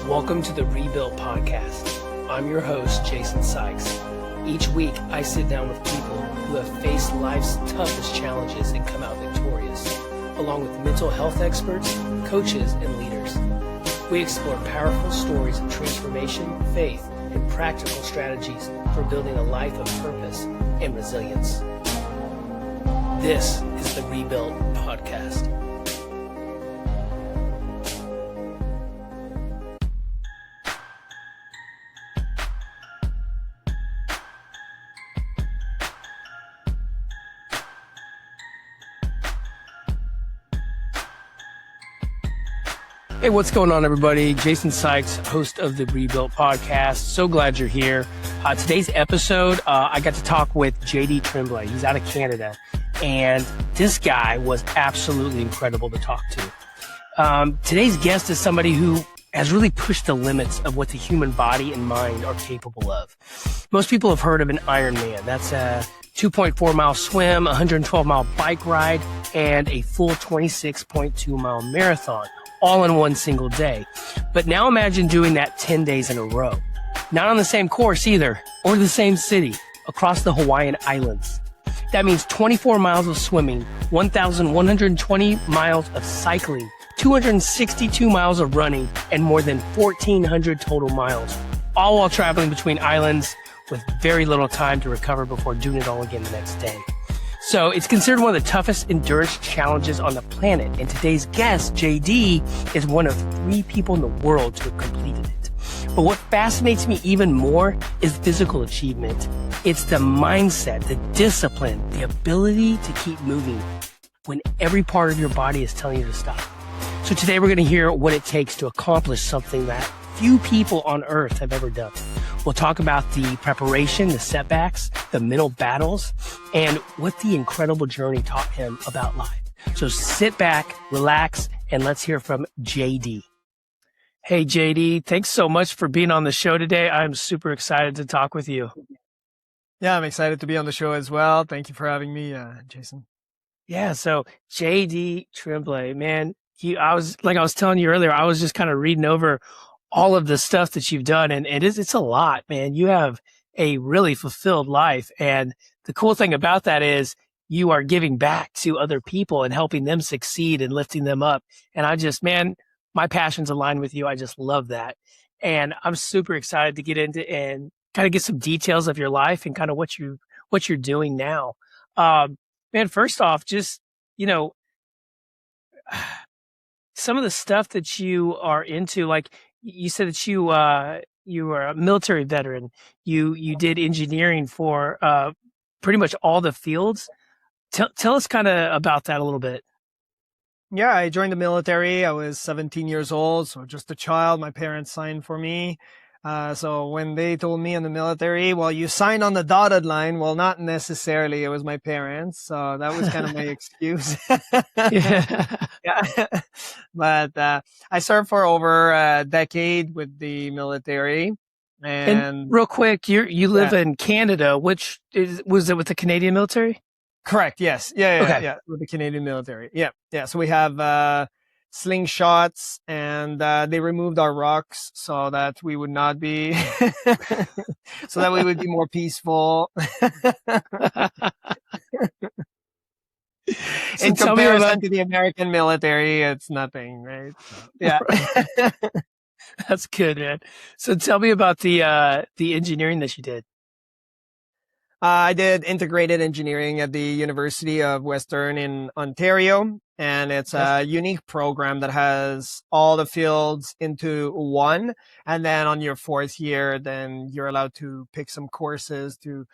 Welcome to the Rebuilt Podcast. I'm your host, Jason Sykes. Each week, I sit down with people who have faced life's toughest challenges and come out victorious, along with mental health experts, coaches, and leaders. We explore powerful stories of transformation, faith, and practical strategies for building a life of purpose and resilience. This is the Rebuilt Podcast. Hey, what's going on, everybody? Jason Sykes, host of the Rebuilt Podcast. So glad you're here. Today's episode, I got to talk with JD Tremblay. He's out of Canada, and this guy was absolutely incredible to talk to. Today's guest is somebody who has really pushed the limits of what the human body and mind are capable of. Most people have heard of an Ironman. That's a 2.4-mile swim, 112-mile bike ride, and a full 26.2-mile marathon, all in one single day. But now imagine doing that 10 days in a row. Not on the same course either, or the same city, across the Hawaiian Islands. That means 24 miles of swimming, 1,120 miles of cycling, 262 miles of running, and more than 1,400 total miles, all while traveling between islands with very little time to recover before doing it all again the next day. So it's considered one of the toughest endurance challenges on the planet. And today's guest, JD, is one of 3 people in the world to have completed it. But what fascinates me even more is physical achievement. It's the mindset, the discipline, the ability to keep moving when every part of your body is telling you to stop. So today we're going to hear what it takes to accomplish something that few people on earth have ever done. We'll talk about the preparation, the setbacks, the mental battles, and what the incredible journey taught him about life. So sit back, relax, and let's hear from JD. Hey, JD, thanks so much for being on the show today. I'm super excited to talk with you. Yeah, I'm excited to be on the show as well. Thank you for having me, Jason. Yeah, so JD Tremblay, man, I was telling you earlier, I was just kind of reading over all of the stuff that you've done, and it's a lot, man. You have a really fulfilled life, and the cool thing about that is you are giving back to other people and helping them succeed and lifting them up. And my passions align with you. I just love that, and I'm super excited to get into and kind of get some details of your life and kind of what you're doing now. Man, first off, just some of the stuff that you are into, like you said that you were a military veteran. You did engineering for pretty much all the fields. Tell us kind of about that a little bit. Yeah, I joined the military. I was 17 years old, so just a child. My parents signed for me. So when they told me in the military, well, you signed on the dotted line. Well, not necessarily. It was my parents. So that was kind of my excuse. Yeah. Yeah. But I served for over a decade with the military. And real quick, you live in Canada, was it with the Canadian military? Correct. Yes. Yeah. Okay. Yeah. With the Canadian military. Yeah. Yeah. So we have slingshots, and they removed our rocks so that we would not be, so that we would be more peaceful. In comparison to the American military, it's nothing, right? So, yeah. That's good, man. So tell me about the engineering that you did. I did integrated engineering at the University of Western in Ontario, and it's a unique program that has all the fields into one. And then on your 4th year, then you're allowed to pick some courses to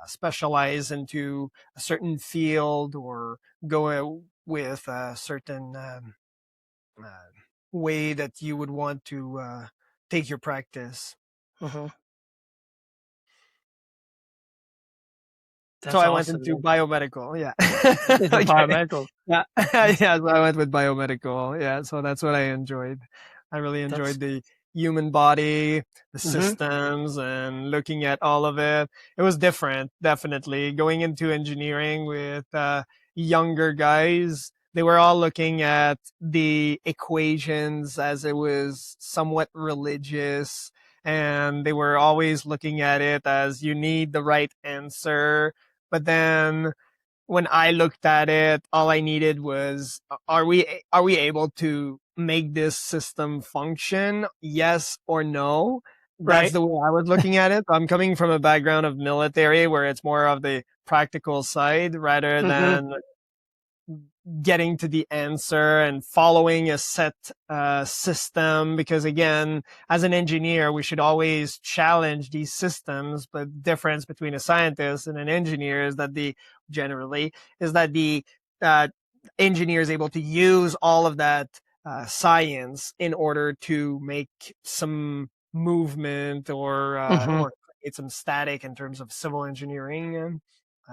specialize into a certain field or go with a certain way that you would want to take your practice. Uh-huh. So I went into biomedical. Yeah. Biomedical. Yeah. Yeah. So I went with biomedical. Yeah. So that's what I enjoyed. I really enjoyed the human body, the systems, and looking at all of it. It was different, definitely. Going into engineering with younger guys they were all looking at the equations as it was somewhat religious, and they were always looking at it as you need the right answer. But then when I looked at it, all I needed was, are we able to make this system function? Yes or no? That's Right. the way I was looking at it. I'm coming from a background of military where it's more of the practical side rather Mm-hmm. than getting to the answer and following a set system. Because again, as an engineer, we should always challenge these systems. But the difference between a scientist and an engineer is that the uh, engineer is able to use all of that science in order to make some movement Mm-hmm. or create some static in terms of civil engineering. And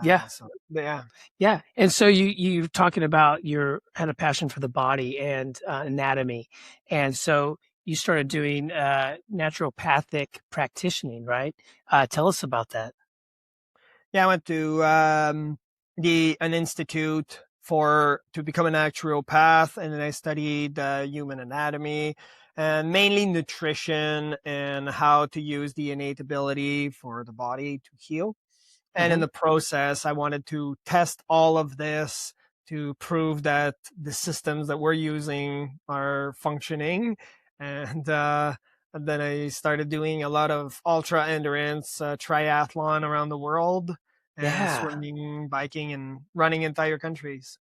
Yeah. so yeah. Yeah. And so you're talking about your had a passion for the body and anatomy. And so you started doing naturopathic practicing, right? Tell us about that. Yeah, I went to the an institute for to become a naturopath, and then I studied human anatomy and mainly nutrition and how to use the innate ability for the body to heal. And in Hmm. the process, I wanted to test all of this to prove that the systems that we're using are functioning. And then I started doing a lot of ultra endurance triathlon around the world and Yeah. swimming, biking, and running entire countries.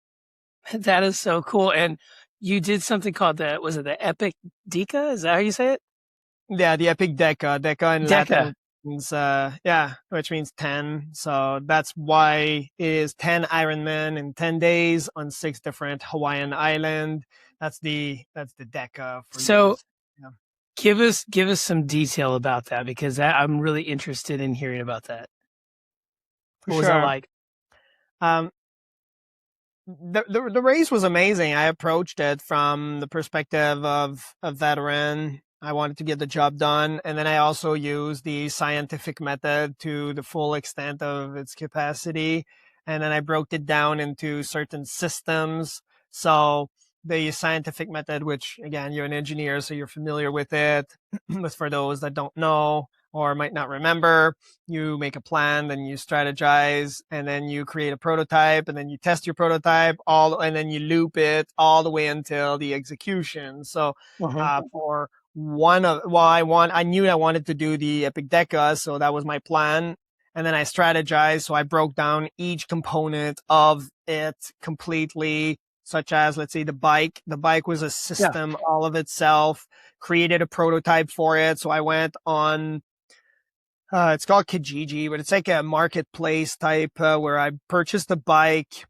That is so cool. And you did something called was it the Epic Deca? Is that how you say it? Yeah, the epic Deca. Deca in Deca. Latin means yeah, which means 10. So that's why it is 10 Ironman in 10 days on 6 different Hawaiian island. That's the Deca for So US. Yeah, give us some detail about that because I'm really interested in hearing about that. for What was that sure. like? Um, the race was amazing. I approached it from the perspective of a veteran. I wanted to get the job done, and then I also used the scientific method to the full extent of its capacity. And then I broke it down into certain systems. So the scientific method, which again, you're an engineer, so you're familiar with it. But for those that don't know or might not remember, you make a plan, then you strategize, and then you create a prototype, and then you test your prototype and then you loop it all the way until the execution. So Uh-huh. for one of well, I knew I wanted to do the Epic Deca, so that was my plan. And then I strategized, so I broke down each component of it completely, such as let's say the bike. The bike was a Yeah. system all of itself. Created a prototype for it, so I went on it's called Kijiji, but it's like a marketplace type where I purchased a bike,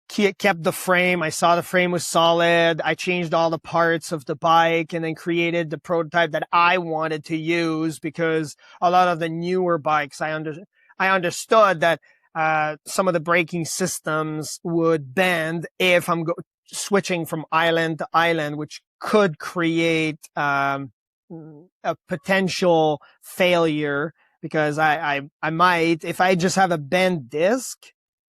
kept the frame. I saw the frame was solid. I changed all the parts of the bike and then created the prototype that I wanted to use because a lot of the newer bikes, I understood that some of the braking systems would bend if switching from island to island, which could create a potential failure because I might, if I just have a bent disc,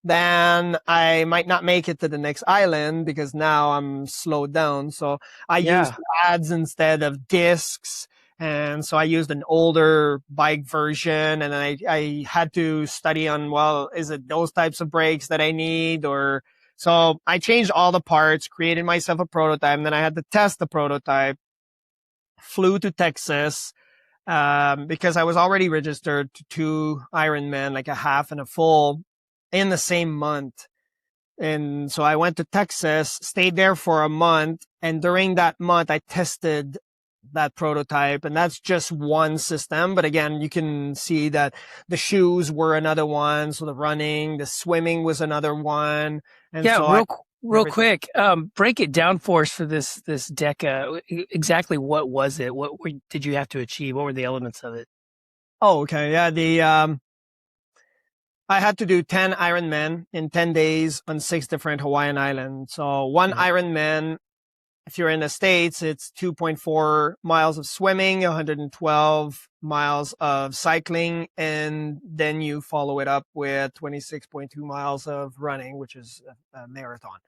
then I might not make it to the next island because now I'm slowed down. So I used Yeah. pads instead of discs. And so I used an older bike version, and then I had to study on, well, is it those types of brakes that I need? Or so I changed all the parts, created myself a prototype, and then I had to test the prototype, flew to Texas, because I was already registered to 2 Ironman, like a half and a full, in the same month. And so I went to Texas, stayed there for a month, and during that month, I tested that prototype. And that's just one system. But again, you can see that the shoes were another one. So the running, the swimming was another one. And Yeah, so I real everything. quick, break it down for us for this Deca. Exactly what was it? Did you have to achieve? What were the elements of it? Oh, okay. Yeah. I had to do 10 Ironman in 10 days on 6 different Hawaiian islands. So one Mhm. Ironman, if you're in the States, it's 2.4 miles of swimming, 112 miles of cycling, and then you follow it up with 26.2 miles of running, which is a marathon.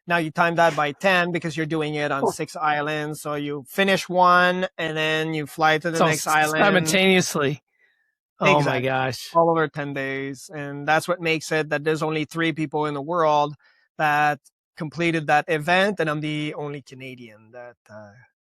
Now you time that by 10 because you're doing it on Oh, 6 islands. So you finish one and then you fly to the it's all next island. simultaneously. Oh my Exactly. gosh. All over 10 days. And that's what makes it that there's only 3 people in the world that completed that event. And I'm the only Canadian that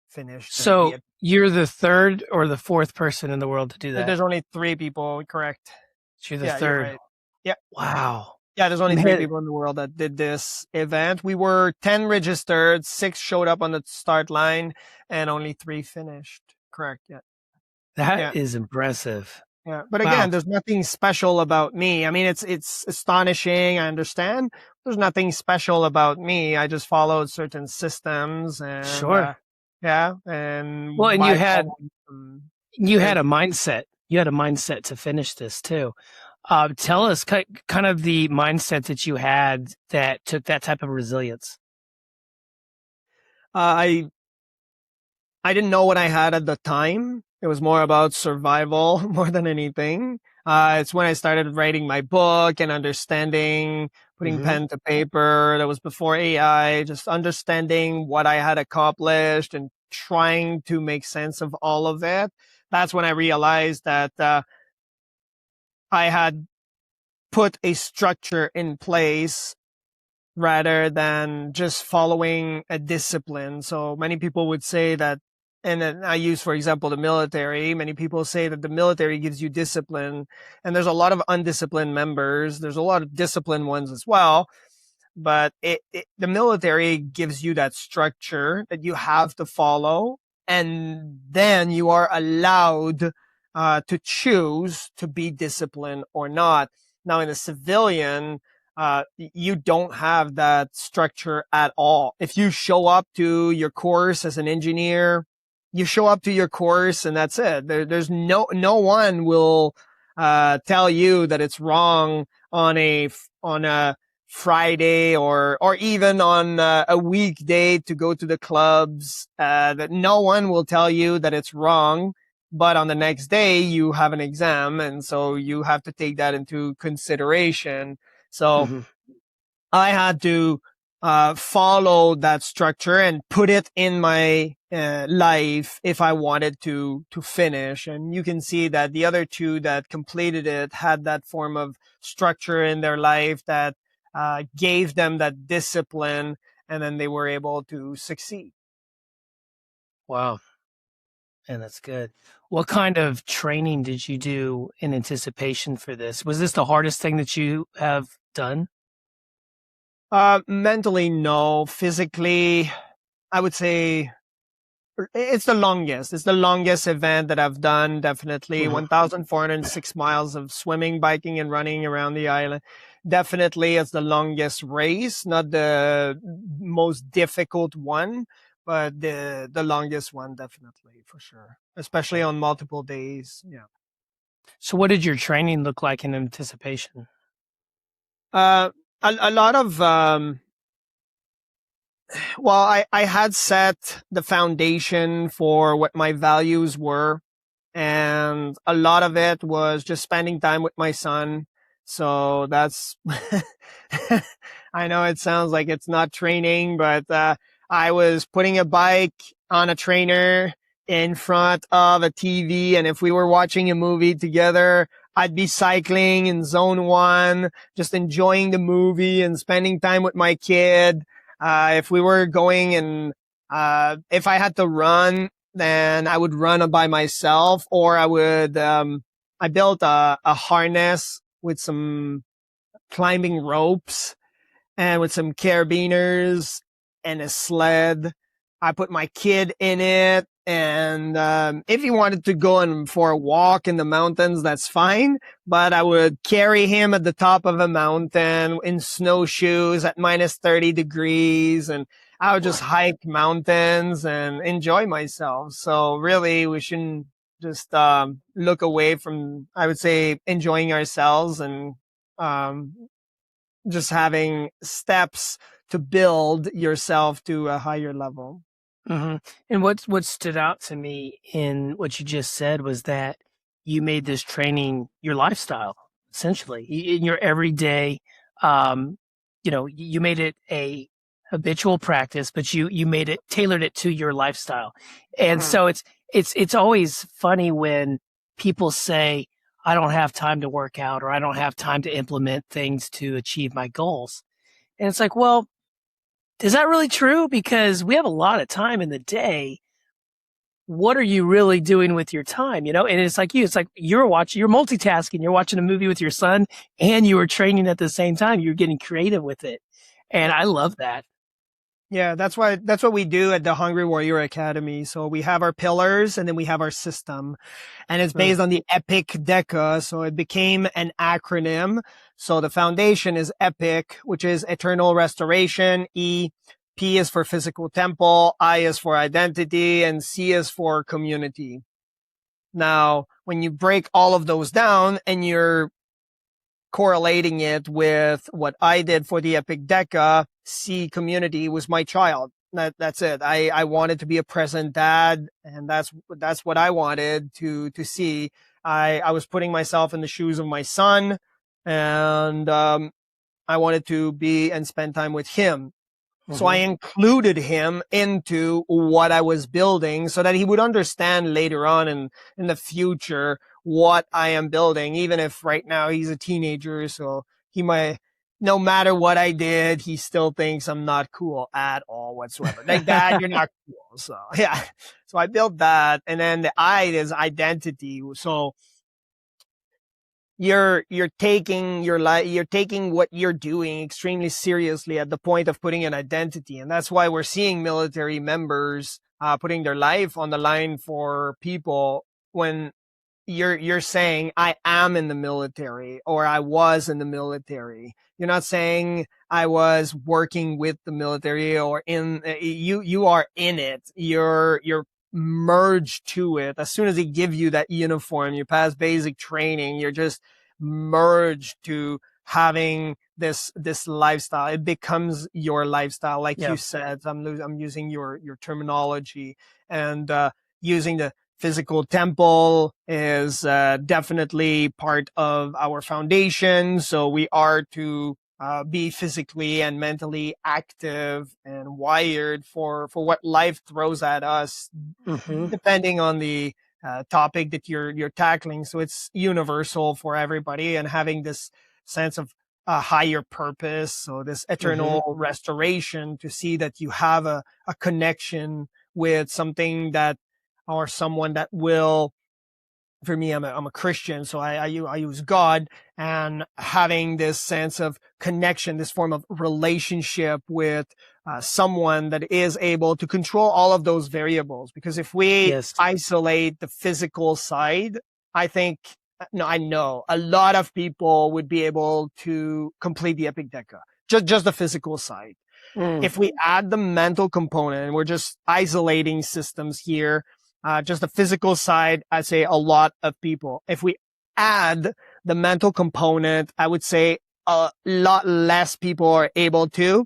finished the So you're the third or the fourth person in the world to do that. There's only 3 people, correct? So you're the Yeah, you're third. right. Yeah. Wow. Yeah, there's only three Man, people in the world that did this event. We were 10 registered, 6 showed up on the start line, and only 3 finished. Correct. Yeah. that Yeah. is impressive. Yeah. But Wow. again, there's nothing special about me. I mean, it's astonishing. I understand. There's nothing special about me. I just followed certain systems and, Sure. yeah. Well, And and by following you had good. a mindset. You had a mindset to finish this too. Tell us kind of the mindset that you had that took that type of resilience. I didn't know what I had at the time. It was more about survival more than anything. It's when I started writing my book and understanding, putting Hmm. pen to paper. That was before AI, just understanding what I had accomplished and trying to make sense of all of it. That's when I realized that I had put a structure in place rather than just following a discipline. So many people would say that, and then I use, for example, the military. Many people say that the military gives you discipline, and there's a lot of undisciplined members. There's a lot of disciplined ones as well, but the military gives you that structure that you have to follow, and then you are allowed to choose to be disciplined or not. Now, in a civilian, you don't have that structure at all. If you show up to your course as an engineer, you show up to your course and that's it. There's no one will tell you that it's wrong on a Friday or even on a weekday to go to the clubs. That no one will tell you that it's wrong. But on the next day, you have an exam, and so you have to take that into consideration. So Hmm. I had to follow that structure and put it in my life if I wanted to finish. And you can see that the other 2 that completed it had that form of structure in their life that gave them that discipline, and then they were able to succeed. Wow. And that's good. What kind of training did you do in anticipation for this? Was this the hardest thing that you have done? Mentally, no. Physically, I would say it's the longest. It's the longest event that I've done, definitely. Hmm. 1,406 miles of swimming, biking, and running around the island. Definitely, it's the longest race, not the most difficult one, but the longest one, definitely, for sure. Especially Okay. on multiple days. Yeah. So, what did your training look like in anticipation? Uh, a lot of well, I had set the foundation for what my values were, and a lot of it was just spending time with my son. So that's, I know it sounds like it's not training, but I was putting a bike on a trainer in front of a TV. And if we were watching a movie together, I'd be cycling in zone 1, just enjoying the movie and spending time with my kid. If we were going and if I had to run, then I would run by myself, or I built a harness with some climbing ropes and with some carabiners and a sled. I put my kid in it. And if he wanted to go for a walk in the mountains, that's fine. But I would carry him at the top of a mountain in snowshoes at minus 30 degrees. And I would just hike mountains and enjoy myself. So really, we shouldn't just look away from, I would say, enjoying ourselves and um, just having steps to build yourself to a higher level. Hmm. And what stood out to me in what you just said was that you made this training your lifestyle, essentially, in your everyday. Um, you made it a habitual practice, but you made it, tailored it to your lifestyle. And so it's always funny when people say, I don't have time to work out, or I don't have time to implement things to achieve my goals. And it's like, well, is that really true? Because we have a lot of time in the day. What are you really doing with your time? You know, and it's like you're multitasking, you're watching a movie with your son and you are training at the same time. You're getting creative with it. And I love that. Yeah, that's what we do at the Hungry Warrior Academy. So we have our pillars and then we have our system, and it's based on the EPIC DECA. So it became an acronym. So the foundation is EPIC, which is eternal restoration. P is for physical temple, I is for identity, and C is for community. Now, when you break all of those down and you're correlating it with what I did for the Epic Deca, C community was my child. That's it. I wanted to be a present dad, and that's what I wanted to see. I was putting myself in the shoes of my son, and I wanted to be and spend time with him. So I included him into what I was building so that he would understand later on in the future what I am building, even if right now he's a teenager. So he might, no matter what I did, he still thinks I'm not cool at all whatsoever. Like, Dad, you're not cool. So yeah. So I built that. And then the I is identity. So you're taking you're taking what you're doing extremely seriously at the point of putting an identity. And that's why we're seeing military members putting their life on the line for people. When you're saying, I am in the military, or I was in the military. You're not saying I was working with the military, or you are in it. You're merged to it. As soon as they give you that uniform, you pass basic training, you're just merged to having this lifestyle. It becomes your lifestyle, like you said. I'm using your terminology, and using the physical temple is definitely part of our foundation. So we are to be physically and mentally active and wired for what life throws at us, depending on the topic that you're tackling. So it's universal for everybody, and having this sense of a higher purpose. So this eternal restoration, to see that you have a connection with something that, or someone that will, for me, I'm a Christian, so I use God, and having this sense of connection, this form of relationship with someone that is able to control all of those variables. Because if we isolate the physical side, I know a lot of people would be able to complete the Epic Deca, just the physical side. If we add the mental component, and we're just isolating systems here, just the physical side, I'd say a lot of people. If we add the mental component, I would say a lot less people are able to.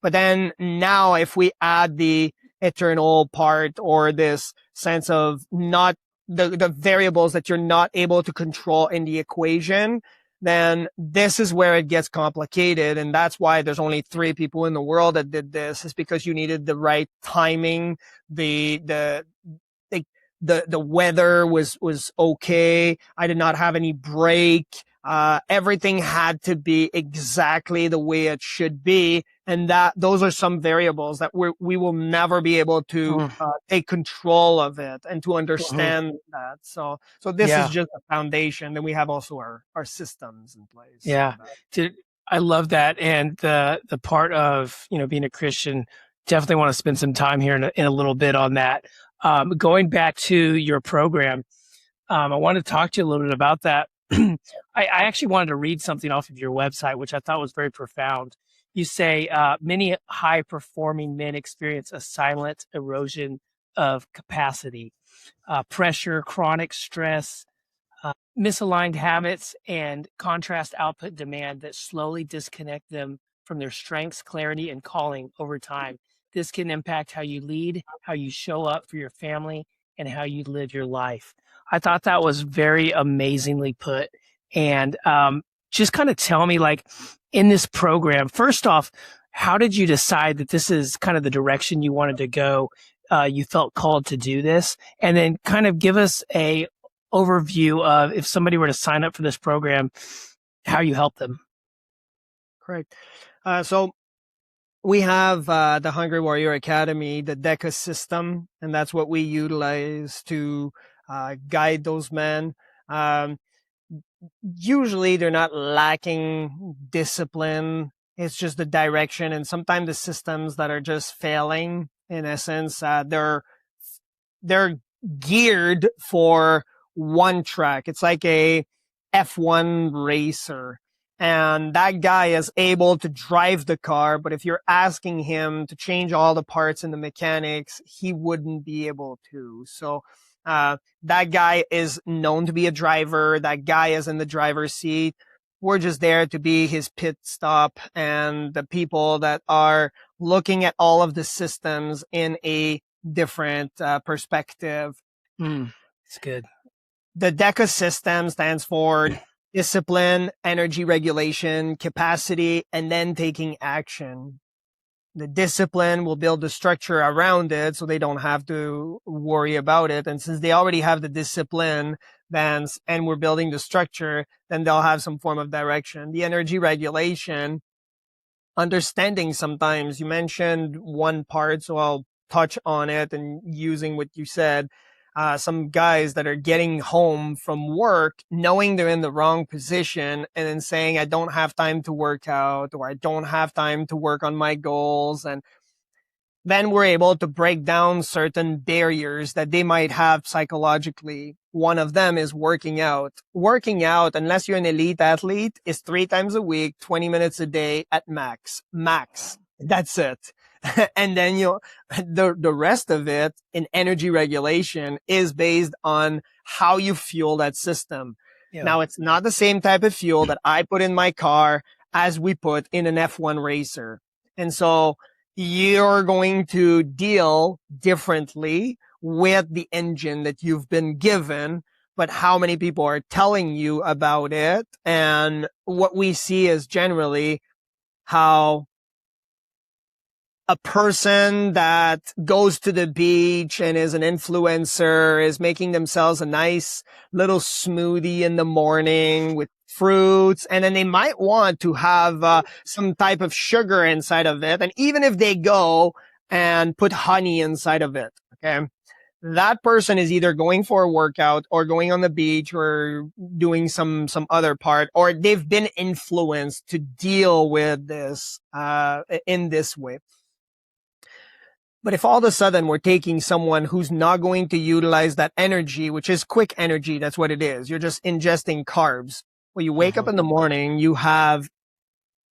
But then now, if we add the eternal part, or this sense of not the variables that you're not able to control in the equation, then this is where it gets complicated. And that's why there's only 3 people in the world that did this, is because you needed the right timing. The weather was okay. I did not have any break. Everything had to be exactly the way it should be. And those are some variables that we will never be able to take control of it and to understand that. So this is just a foundation. Then we have also our systems in place. Yeah. I love that. And the part of, being a Christian, definitely want to spend some time here in a little bit on that. Going back to your program, I want to talk to you a little bit about that. I actually wanted to read something off of your website, which I thought was very profound. You say, many high-performing men experience a silent erosion of capacity, pressure, chronic stress, misaligned habits, and contrast output demand that slowly disconnect them from their strengths, clarity, and calling over time. This can impact how you lead, how you show up for your family, and how you live your life. I thought that was very amazingly put. And just kind of tell me, like, in this program, first off, how did you decide that this is kind of the direction you wanted to go? You felt called to do this, and then kind of give us a overview of if somebody were to sign up for this program, how you help them. Correct. So we have the Hungry Warrior Academy, the DECA system, and that's what we utilize to guide those men. Usually they're not lacking discipline. It's just the direction, and sometimes the systems that are just failing. In essence, they're geared for one track. It's like a F1 racer, and that guy is able to drive the car. But if you're asking him to change all the parts and the mechanics, he wouldn't be able to. So that guy is known to be a driver. That guy is in the driver's seat. We're just there to be his pit stop and the people that are looking at all of the systems in a different perspective. It's good. The DECA system stands for discipline, energy regulation, capacity, and then taking action. The discipline will build the structure around it so they don't have to worry about it. And since they already have the discipline, then, and we're building the structure, then they'll have some form of direction. The energy regulation, understanding sometimes, you mentioned one part, so I'll touch on it and using what you said. Some guys that are getting home from work, knowing they're in the wrong position and then saying, I don't have time to work out, or I don't have time to work on my goals. And then we're able to break down certain barriers that they might have psychologically. One of them is working out. Working out, unless you're an elite athlete, is 3 times a week, 20 minutes a day at max. That's it. And then the rest of it in energy regulation is based on how you fuel that system. Yeah. Now, it's not the same type of fuel that I put in my car as we put in an F1 racer. And so you're going to deal differently with the engine that you've been given, but how many people are telling you about it? And what we see is generally how a person that goes to the beach and is an influencer is making themselves a nice little smoothie in the morning with fruits, and then they might want to have some type of sugar inside of it. And even if they go and put honey inside of it, okay, that person is either going for a workout or going on the beach or doing some other part, or they've been influenced to deal with this in this way. But if all of a sudden we're taking someone who's not going to utilize that energy, which is quick energy, that's what it is. You're just ingesting carbs. When you wake up in the morning, you have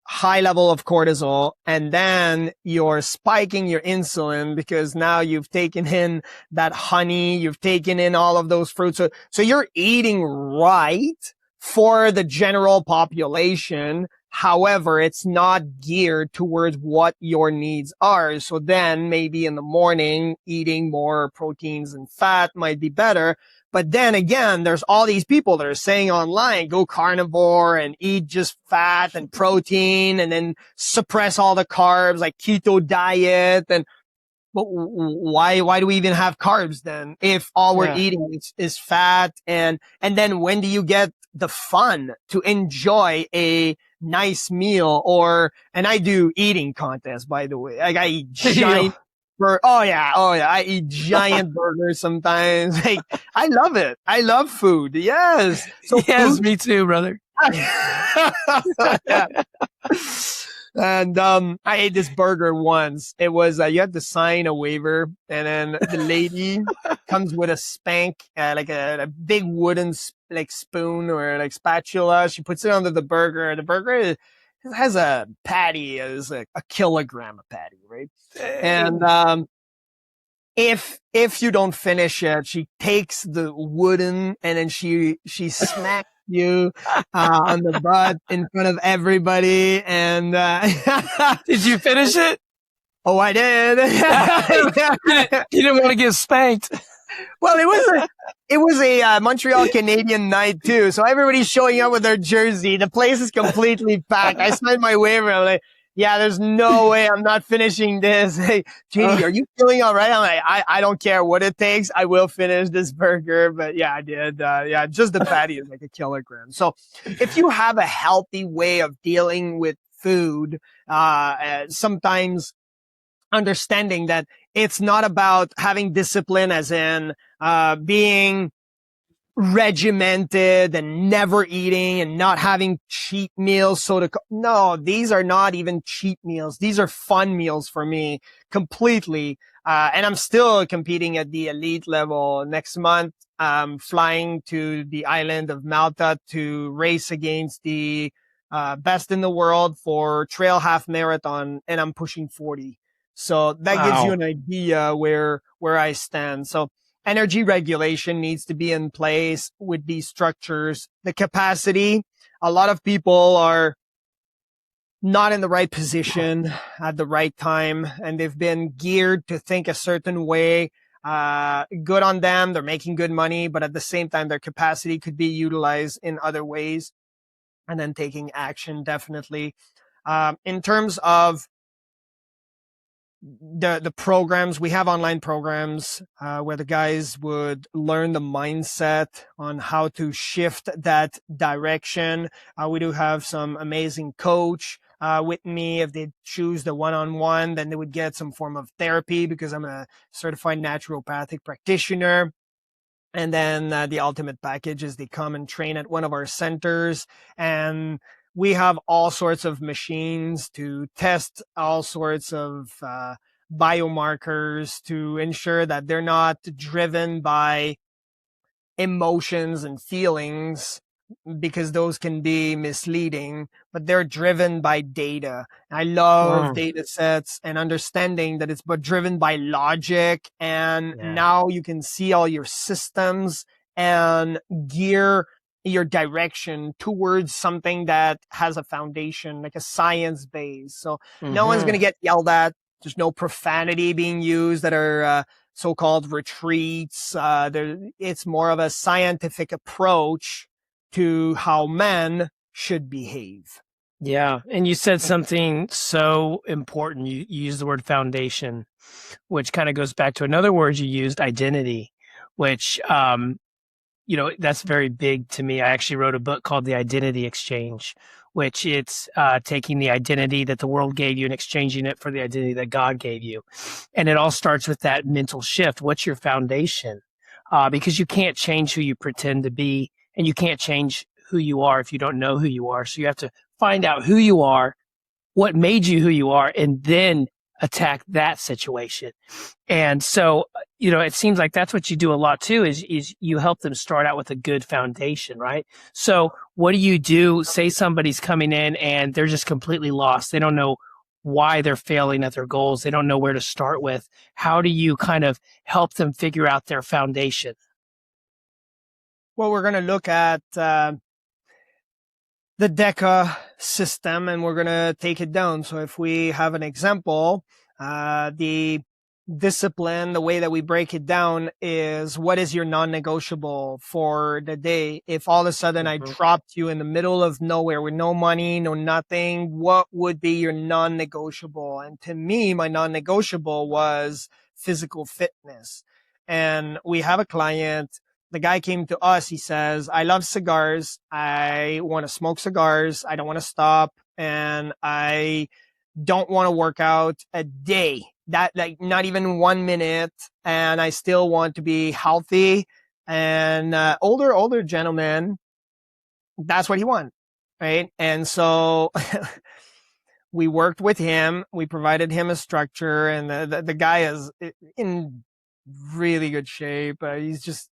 high level of cortisol, and then you're spiking your insulin because now you've taken in that honey, you've taken in all of those fruits. So you're eating right for the general population. However, it's not geared towards what your needs are. So then maybe in the morning, eating more proteins and fat might be better. But then again, there's all these people that are saying online, go carnivore and eat just fat and protein and then suppress all the carbs, like keto diet. And but why do we even have carbs then if all we're eating is fat? And then when do you get the fun to enjoy a nice meal? And I do eating contests, by the way. Like I eat giant I eat giant burgers sometimes. Like I love it. I love food. Yes. So yes, me too, brother. Yeah. And I ate this burger once. It was you had to sign a waiver, and then the lady comes with a spank, like a big wooden spoon or like spatula. She puts it under the burger. The burger has a patty, is a kilogram of patty, right? And if you don't finish it, she takes the wooden and then she smacks you on the butt in front of everybody. And did you finish it? Oh, I did. You didn't want to get spanked. Well, it was a Montreal Canadian night too, so everybody's showing up with their jersey. The place is completely packed. I signed my waiver. I'm like, yeah, there's no way I'm not finishing this. Hey, JD, are you feeling all right? I'm like, I don't care what it takes. I will finish this burger. But yeah, I did. Yeah, just the patty is like a kilogram. So if you have a healthy way of dealing with food, sometimes understanding that it's not about having discipline as in, being regimented and never eating and not having cheat meals. No, these are not even cheat meals. These are fun meals for me completely. And I'm still competing at the elite level next month. Flying to the island of Malta to race against the best in the world for trail half marathon, and I'm pushing 40. So that gives you Wow. an idea where I stand. So energy regulation needs to be in place with these structures. The capacity, a lot of people are not in the right position at the right time, and they've been geared to think a certain way. Good on them. They're making good money, but at the same time, their capacity could be utilized in other ways. And then taking action, definitely. In terms of the programs, we have online programs where the guys would learn the mindset on how to shift that direction. We do have some amazing coach with me. If they choose the one-on-one, then they would get some form of therapy because I'm a certified naturopathic practitioner. And then the ultimate package is they come and train at one of our centers, and we have all sorts of machines to test all sorts of biomarkers to ensure that they're not driven by emotions and feelings, because those can be misleading, but they're driven by data. I love Mm, data sets and understanding that it's but driven by logic. And yeah. now you can see all your systems and gear your direction towards something that has a foundation, like a science base. So no one's going Hmm. to get yelled at. There's no profanity being used that are so-called retreats. It's more of a scientific approach to how men should behave. Yeah. And you said something so important. You used the word foundation, which kind of goes back to another word you used, identity, which, that's very big to me. I actually wrote a book called The Identity Exchange, which it's taking the identity that the world gave you and exchanging it for the identity that God gave you. And it all starts with that mental shift. What's your foundation? Because you can't change who you pretend to be, and you can't change who you are if you don't know who you are. So you have to find out who you are, what made you who you are, and then attack that situation. And so, it seems like that's what you do a lot too, is you help them start out with a good foundation, right? So what do you do? Say somebody's coming in and they're just completely lost. They don't know why they're failing at their goals. They don't know where to start with. How do you kind of help them figure out their foundation? Well, we're going to look at the DECA system, and we're going to take it down. So if we have an example, the discipline, the way that we break it down is, what is your non-negotiable for the day? If all of a sudden I Mhm. dropped you in the middle of nowhere with no money, no nothing, what would be your non-negotiable? And to me, my non-negotiable was physical fitness. And we have a client, the guy came to us. He says, I love cigars. I want to smoke cigars. I don't want to stop. And I don't want to work out a day, that like not even 1 minute. And I still want to be healthy. And older gentleman, that's what he wanted. Right. And so we worked with him. We provided him a structure, and the guy is in really good shape.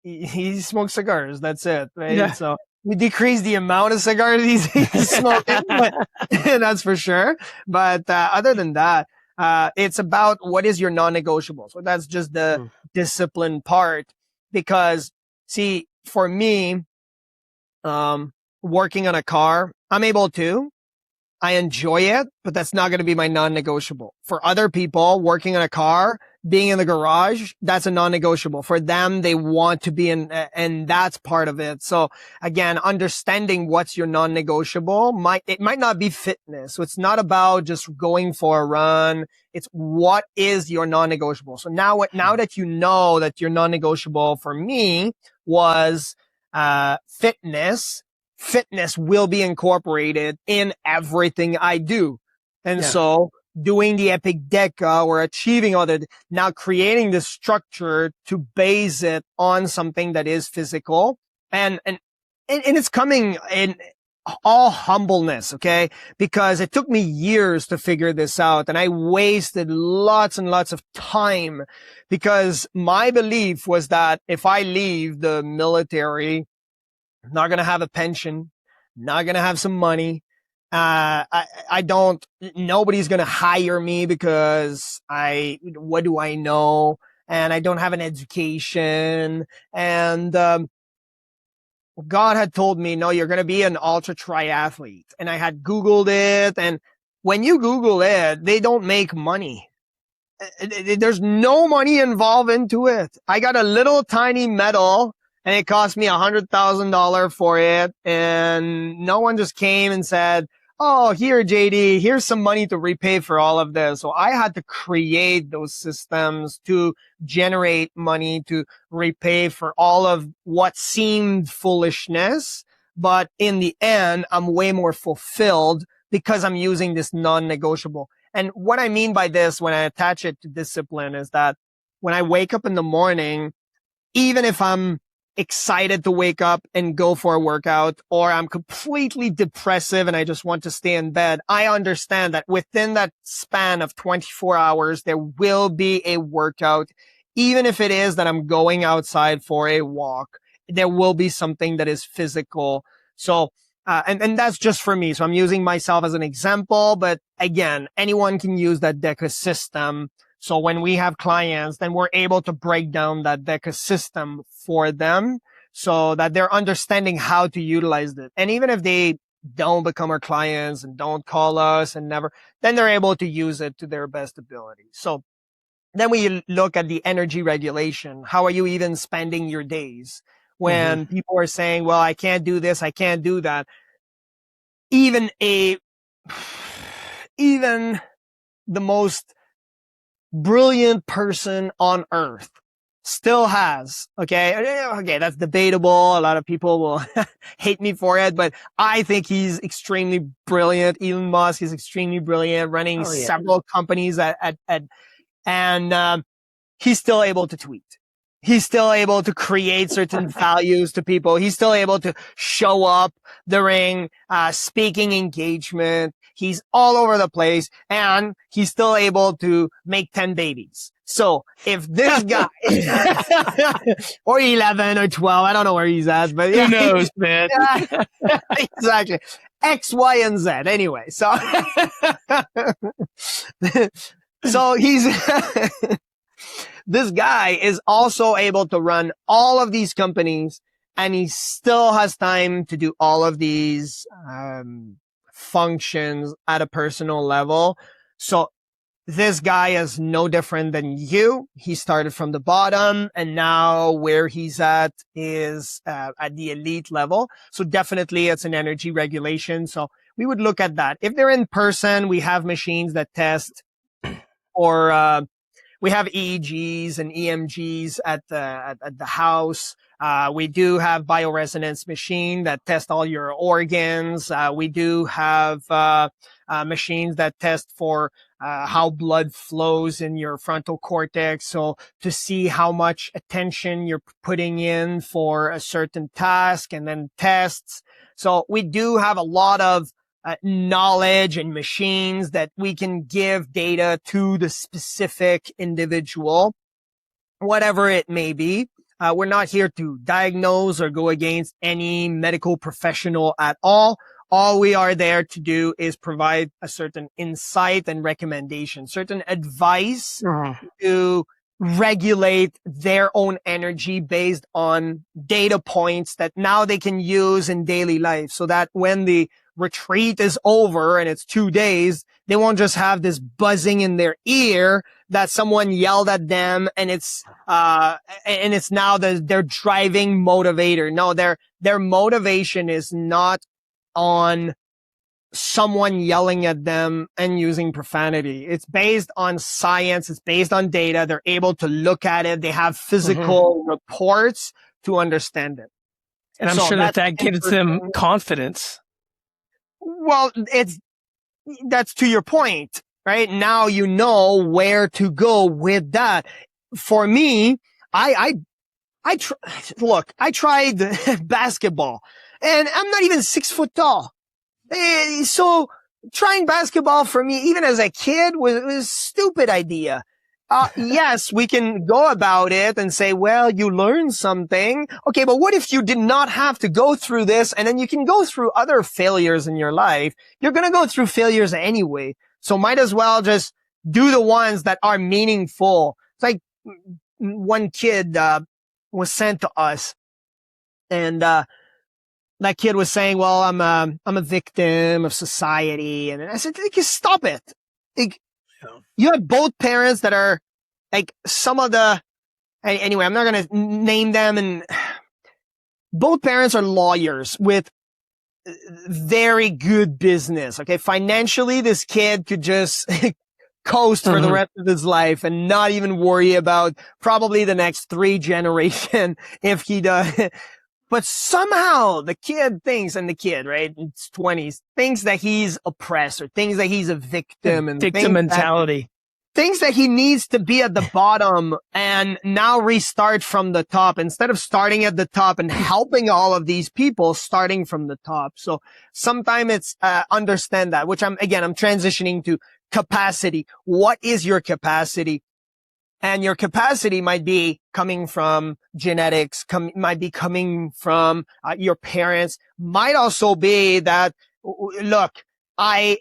He smokes cigars. That's it, right? Yeah. So we decreased the amount of cigars he's smoking, but that's for sure. But other than that, it's about what is your non-negotiable. So that's just the Mm, discipline part. Because see, for me, working on a car, I'm able to. I enjoy it, but that's not going to be my non-negotiable. For other people, working on a car, being in the garage, that's a non-negotiable. For them, they want to be in, and that's part of it. So again, understanding what's your non-negotiable it might not be fitness. So it's not about just going for a run. It's what is your now that you know that your non-negotiable for me was, fitness will be incorporated in everything I do. And so doing the epic deca or achieving now creating this structure to base it on something that is physical and it's coming in all humbleness. Okay. Because it took me years to figure this out and I wasted lots and lots of time because my belief was that if I leave the military, I'm not going to have a pension, not going to have some money. Nobody's going to hire me because what do I know? And I don't have an education. And, God had told me, no, you're going to be an ultra triathlete. And I had Googled it. And when you Google it, they don't make money. There's no money involved into it. I got a little tiny medal and it cost me $100,000 for it. And no one just came and said, oh, here, JD, here's some money to repay for all of this. So I had to create those systems to generate money to repay for all of what seemed foolishness. But in the end, I'm way more fulfilled because I'm using this non-negotiable. And what I mean by this when I attach it to discipline is that when I wake up in the morning, even if I'm excited to wake up and go for a workout, or I'm completely depressive and I just want to stay in bed, I understand that within that span of 24 hours, there will be a workout. Even if it is that I'm going outside for a walk, there will be something that is physical. So, and that's just for me. So I'm using myself as an example, but again, anyone can use that DECA system. So when we have clients, then we're able to break down that DECA system for them so that they're understanding how to utilize it. And even if they don't become our clients and don't call us and never, then they're able to use it to their best ability. So then we look at the energy regulation. How are you even spending your days? When people are saying, well, I can't do this, I can't do that. Even the most brilliant person on earth still has, okay, that's debatable. A lot of people will hate me for it, but I think he's extremely brilliant. Elon Musk is extremely brilliant, running several companies and he's still able to tweet. He's still able to create certain values to people. He's still able to show up during speaking engagement. He's all over the place and he's still able to make 10 babies. So if this guy, or 11 or 12, I don't know where he's at, but who knows, man? Exactly. X, Y, and Z. Anyway, so, so this guy is also able to run all of these companies and he still has time to do all of these, functions at a personal level. So this guy is no different than you. He started from the bottom and now where he's at is at the elite level. So definitely it's an energy regulation. So we would look at that. If they're in person, we have machines that test or we have EEGs and EMGs at the house. We do have bioresonance machine that test all your organs. We do have machines that test for how blood flows in your frontal cortex. So to see how much attention you're putting in for a certain task and then tests. So we do have a lot of knowledge and machines that we can give data to the specific individual, whatever it may be. We're not here to diagnose or go against any medical professional at all. All we are there to do is provide a certain insight and recommendation, certain advice to regulate their own energy based on data points that now they can use in daily life so that when the retreat is over and it's 2 days, they won't just have this buzzing in their ear that someone yelled at them and it's now their driving motivator. No, their motivation is not on someone yelling at them and using profanity. It's based on science. It's based on data. They're able to look at it. They have physical reports to understand it. And I'm sure that gives them confidence. Well, that's to your point, right? Now you know where to go with that. For me, I tried basketball and I'm not even 6 foot tall. So trying basketball for me, even as a kid, was a stupid idea. Yes, we can go about it and say, well, you learned something. Okay, but what if you did not have to go through this and then you can go through other failures in your life? You're going to go through failures anyway. So might as well just do the ones that are meaningful. It's like one kid, was sent to us and, that kid was saying, well, I'm a victim of society. And I said, like, stop it. Like, you have both parents that are like anyway, I'm not going to name them. And both parents are lawyers with very good business. Okay. Financially, this kid could just coast for the rest of his life and not even worry about probably the next 3 generations if he does. But somehow the kid thinks, and the kid, right, in his 20s, thinks that he's oppressed or thinks that he's a victim and victim mentality. Thinks that he needs to be at the bottom and now restart from the top instead of starting at the top and helping all of these people starting from the top. So sometimes it's, understand that, which I'm transitioning to capacity. What is your capacity? And your capacity might be coming from genetics, might be coming from your parents, might also be that, look, I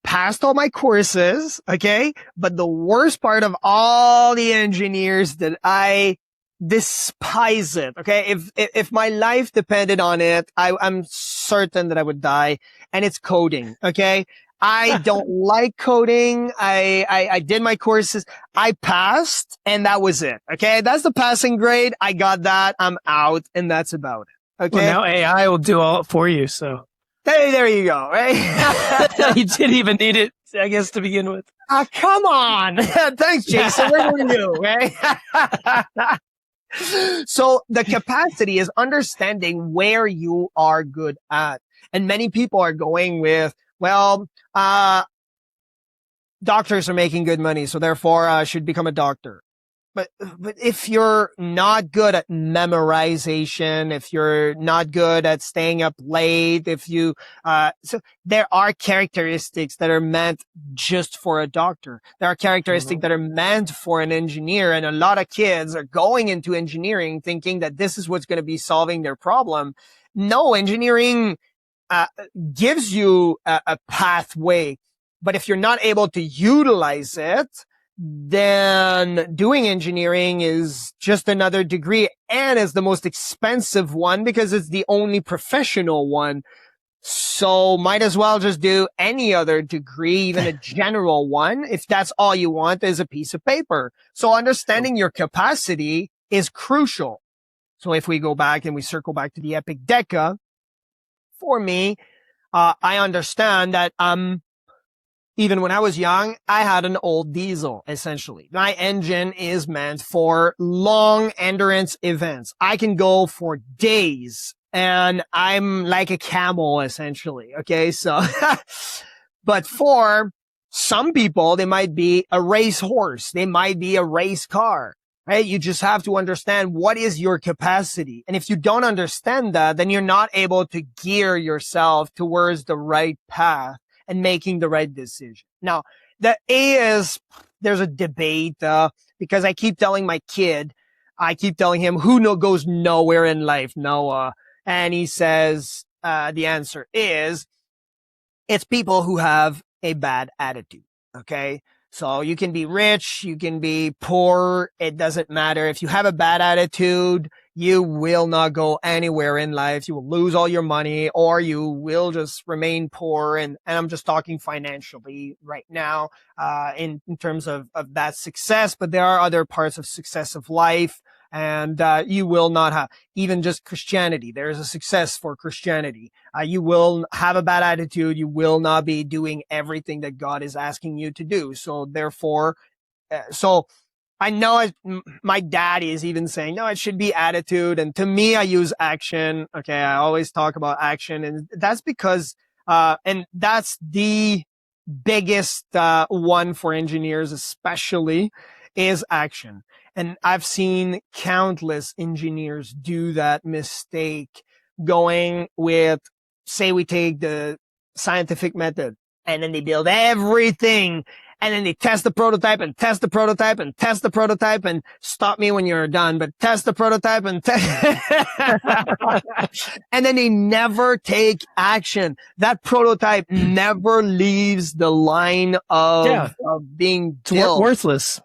passed all my courses, okay? But the worst part of all the engineers that I despise it, okay? If my life depended on it, I'm certain that I would die, and it's coding, okay? I don't like coding. I did my courses. I passed and that was it. Okay. That's the passing grade. I got that. I'm out and that's about it. Okay. Well, now AI will do all for you. So there you go. Right. You didn't even need it, I guess, to begin with. Come on. Thanks, Jason. We're new, right? So the capacity is understanding where you are good at. And many people are going with, well, doctors are making good money, so therefore I should become a doctor. But if you're not good at memorization, if you're not good at staying up late, so there are characteristics that are meant just for a doctor. There are characteristics that are meant for an engineer. And a lot of kids are going into engineering thinking that this is what's going to be solving their problem. No, engineering gives you a pathway, but if you're not able to utilize it, then doing engineering is just another degree and is the most expensive one because it's the only professional one. So might as well just do any other degree, even a general one, if that's all you want is a piece of paper. So understanding your capacity is crucial. So if we go back and we circle back to the Epic Deca, for me, I understand that, even when I was young, I had an old diesel, essentially. My engine is meant for long endurance events. I can go for days and I'm like a camel, essentially. Okay. So, but for some people, they might be a race horse. They might be a race car. Right? You just have to understand what is your capacity. And if you don't understand that, then you're not able to gear yourself towards the right path and making the right decision. Now, there's a debate, because I keep telling my kid, who goes nowhere in life, Noah. And he says, the answer is, it's people who have a bad attitude. Okay. So you can be rich, you can be poor. It doesn't matter. If you have a bad attitude, you will not go anywhere in life. You will lose all your money, or you will just remain poor. And I'm just talking financially right now, in terms of that success. But there are other parts of success of life. And you will not have even just Christianity. There is a success for Christianity. You will have a bad attitude. You will not be doing everything that God is asking you to do. So therefore, so I know my dad is even saying, no, it should be attitude. And to me, I use action. Okay. I always talk about action. And that's because, and that's the biggest, one for engineers, especially, is action. And I've seen countless engineers do that mistake, going with, say we take the scientific method, and then they build everything, and then they test the prototype and test the prototype and test the prototype, and stop me when you're done, but test the prototype and and then they never take action. That prototype never leaves the line of being built. Worthless.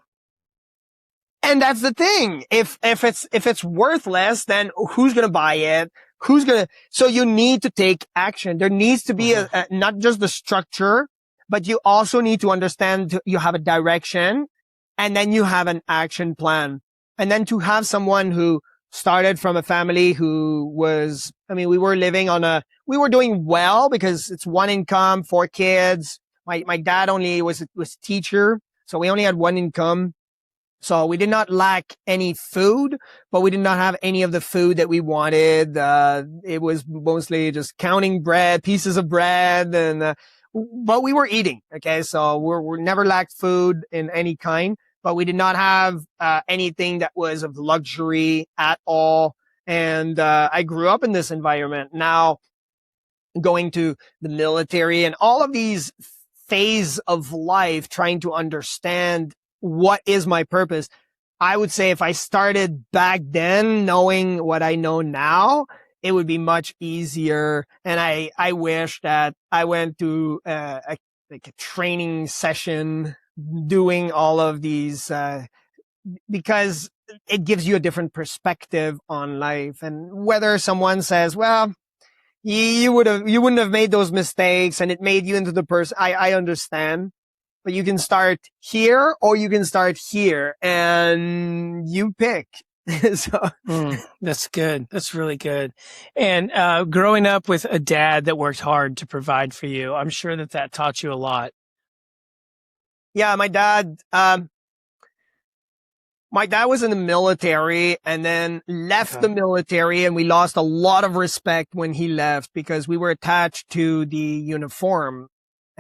And that's the thing. If it's worthless, then who's going to buy it? So you need to take action. There needs to be not just the structure, but you also need to understand you have a direction, and then you have an action plan. And then to have someone who started from a family who was, we were we were doing well because it's one income, 4 kids. My dad only was teacher. So we only had one income. So we did not lack any food, but we did not have any of the food that we wanted. It was mostly just counting pieces of bread, but we were eating. Okay. So we're never lacked food in any kind, but we did not have, anything that was of luxury at all. And, I grew up in this environment. Now, going to the military and all of these phase of life, trying to understand what is my purpose. I would say if I started back then knowing what I know now, it would be much easier. And I wish that I went to a training session doing all of these, because it gives you a different perspective on life. And whether someone says, well, you wouldn't have made those mistakes and it made you into the person, I understand. But you can start here or you can start here, and you pick. That's good. That's really good. And growing up with a dad that worked hard to provide for you, I'm sure that taught you a lot. Yeah, my dad was in the military and then left the military, and we lost a lot of respect when he left because we were attached to the uniform.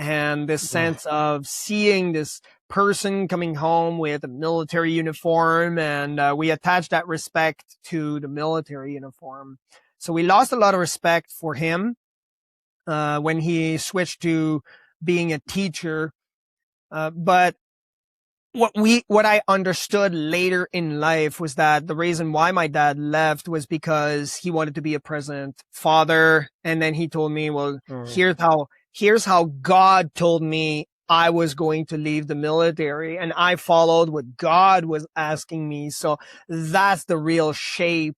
And this sense of seeing this person coming home with a military uniform, and we attached that respect to the military uniform. So we lost a lot of respect for him when he switched to being a teacher. But what I understood later in life was that the reason why my dad left was because he wanted to be a present father. And then he told me, well, here's how God told me I was going to leave the military, and I followed what God was asking me. So that's the real shape,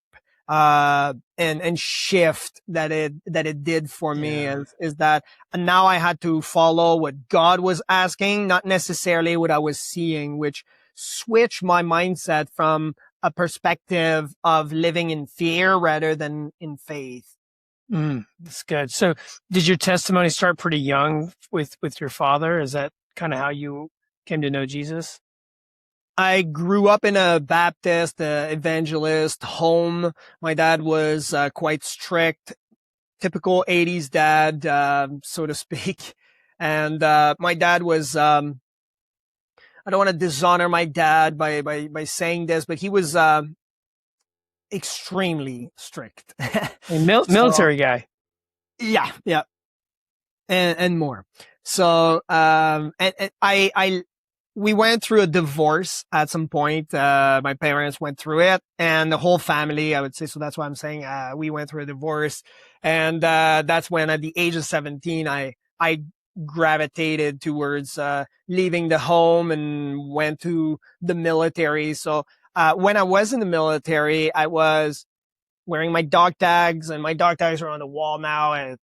and shift that it did for me, is that now I had to follow what God was asking, not necessarily what I was seeing, which switched my mindset from a perspective of living in fear rather than in faith. That's good. So did your testimony start pretty young with your father? Is that kind of how you came to know Jesus? I grew up in a Baptist evangelist home. My dad was quite strict, typical 80s dad, so to speak. And my dad was, I don't want to dishonor my dad by saying this, but he was extremely strict. Military guy. Yeah, yeah. And more. So, and we went through a divorce at some point. My parents went through it, and the whole family, I would say. So that's why I'm saying, we went through a divorce. And, that's when at the age of 17, I gravitated towards, leaving the home and went to the military. So, when I was in the military, I was wearing my dog tags, and my dog tags are on the wall now. And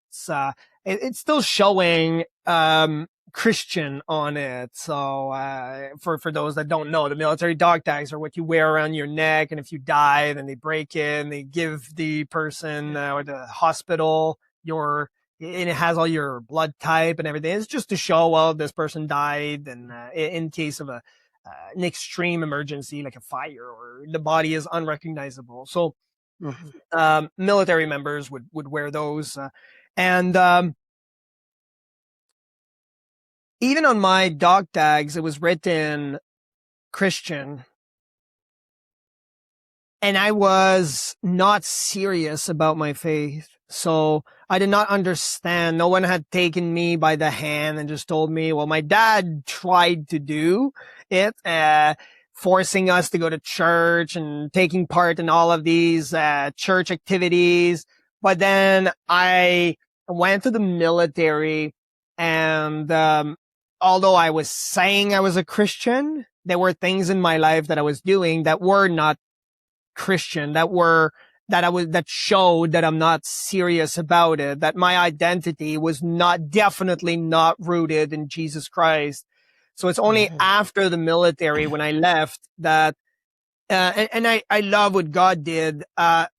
it's still showing Christian on it. So for those that don't know, the military dog tags are what you wear around your neck, and if you die, then they break it and they give the person or the hospital and it has all your blood type and everything. It's just to show, well, this person died, and in case of an extreme emergency like a fire or the body is unrecognizable. So military members would wear those, and even on my dog tags, it was written Christian. And I was not serious about my faith. So I did not understand. No one had taken me by the hand and just told me, well, my dad tried to do it, forcing us to go to church and taking part in all of these church activities. But then I went to the military, and although I was saying I was a Christian, there were things in my life that I was doing that were not Christian, that showed that I'm not serious about it, that my identity was definitely not rooted in Jesus Christ. So it's only after the military, when I left, that and I love what God did.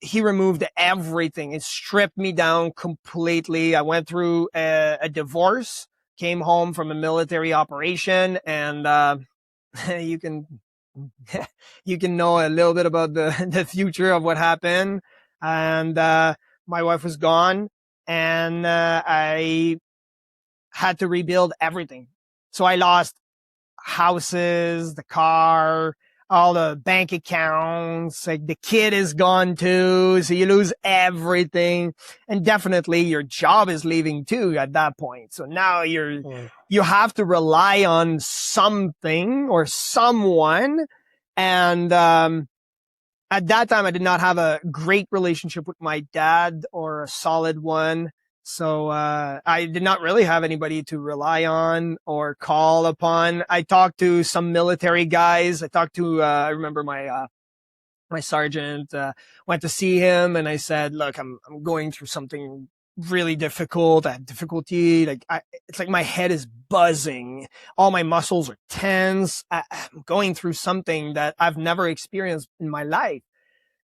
He removed everything. It stripped me down completely. I went through a divorce, came home from a military operation, and you can know a little bit about the future of what happened. And my wife was gone, and I had to rebuild everything. So I lost houses, the car, all the bank accounts, like the kid is gone too. So you lose everything. And definitely your job is leaving too at that point. So now you have to rely on something or someone. And at that time, I did not have a great relationship with my dad, or a solid one. So I did not really have anybody to rely on or call upon. I talked to some military guys. I remember my sergeant, went to see him, and I said, look, I'm going through something really difficult. I have difficulty. It's like my head is buzzing. All my muscles are tense. I'm going through something that I've never experienced in my life.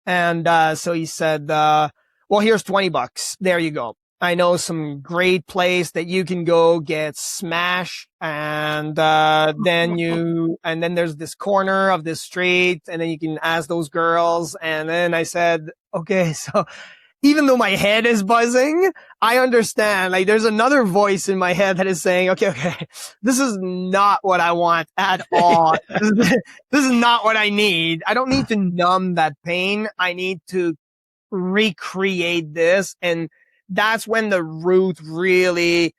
And so he said, well, here's $20. There you go. I know some great place that you can go get smash, and then there's this corner of this street, and then you can ask those girls. And then I said, okay, so even though my head is buzzing, I understand. Like, there's another voice in my head that is saying, okay, this is not what I want at all. This is not what I need. I don't need to numb that pain. I need to recreate this. And that's when the root really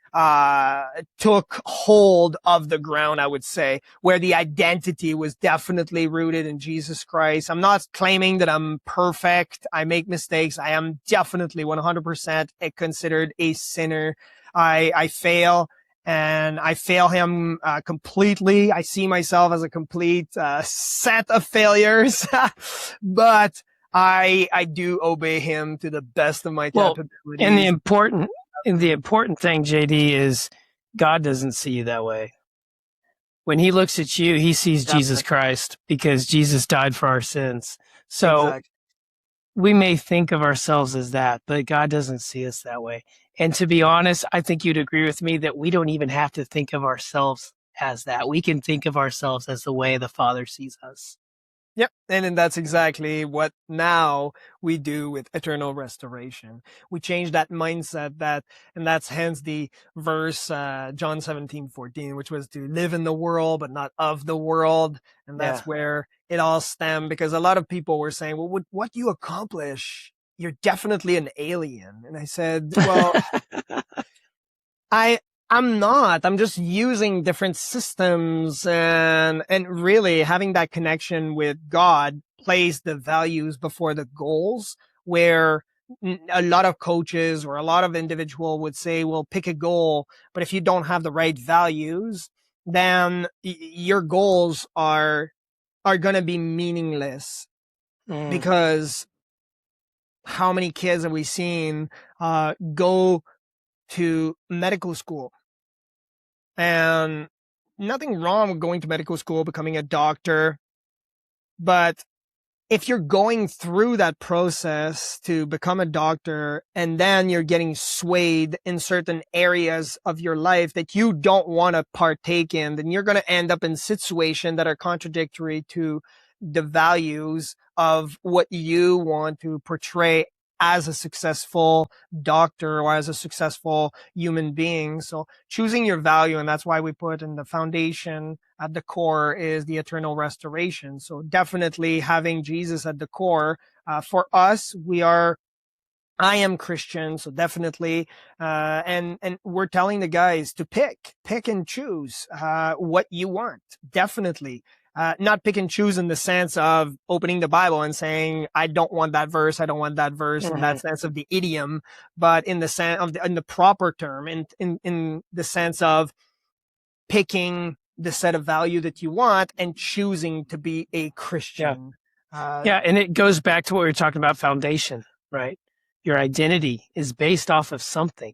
took hold of the ground, I would say, where the identity was definitely rooted in Jesus Christ. I'm not claiming that I'm perfect. I make mistakes. I am definitely 100% considered a sinner. I fail. And I fail him completely. I see myself as a complete set of failures. But I do obey him to the best of my capabilities. And the important thing, JD, is God doesn't see you that way. When he looks at you, he sees Jesus Christ, because Jesus died for our sins. So we may think of ourselves as that, but God doesn't see us that way. And to be honest, I think you'd agree with me that we don't even have to think of ourselves as that. We can think of ourselves as the way the Father sees us. Yep. And then that's exactly what now we do with eternal restoration. We change that mindset, and that's hence the verse, John 17:14, which was to live in the world, but not of the world. And that's where it all stemmed, because a lot of people were saying, well, what do you accomplish? You're definitely an alien. And I said, well, I'm not. I'm just using different systems, and really having that connection with God place the values before the goals, where a lot of coaches or a lot of individual would say, well, pick a goal, but if you don't have the right values, then your goals are going to be meaningless, because how many kids have we seen go to medical school? And nothing wrong with going to medical school, becoming a doctor. But if you're going through that process to become a doctor and then you're getting swayed in certain areas of your life that you don't want to partake in, then you're going to end up in situations that are contradictory to the values of what you want to portray as a successful doctor or as a successful human being. So choosing your value, and that's why we put in the foundation at the core is the eternal restoration. So definitely having Jesus at the core. For us, I am Christian, so definitely, and we're telling the guys to pick and choose what you want. Definitely, not pick and choose in the sense of opening the Bible and saying, "I don't want that verse. I don't want that verse," in that sense of the idiom, but in the sense of in the proper term, in the sense of picking the set of value that you want and choosing to be a Christian. Yeah, and it goes back to what we were talking about, foundation, right? Your identity is based off of something.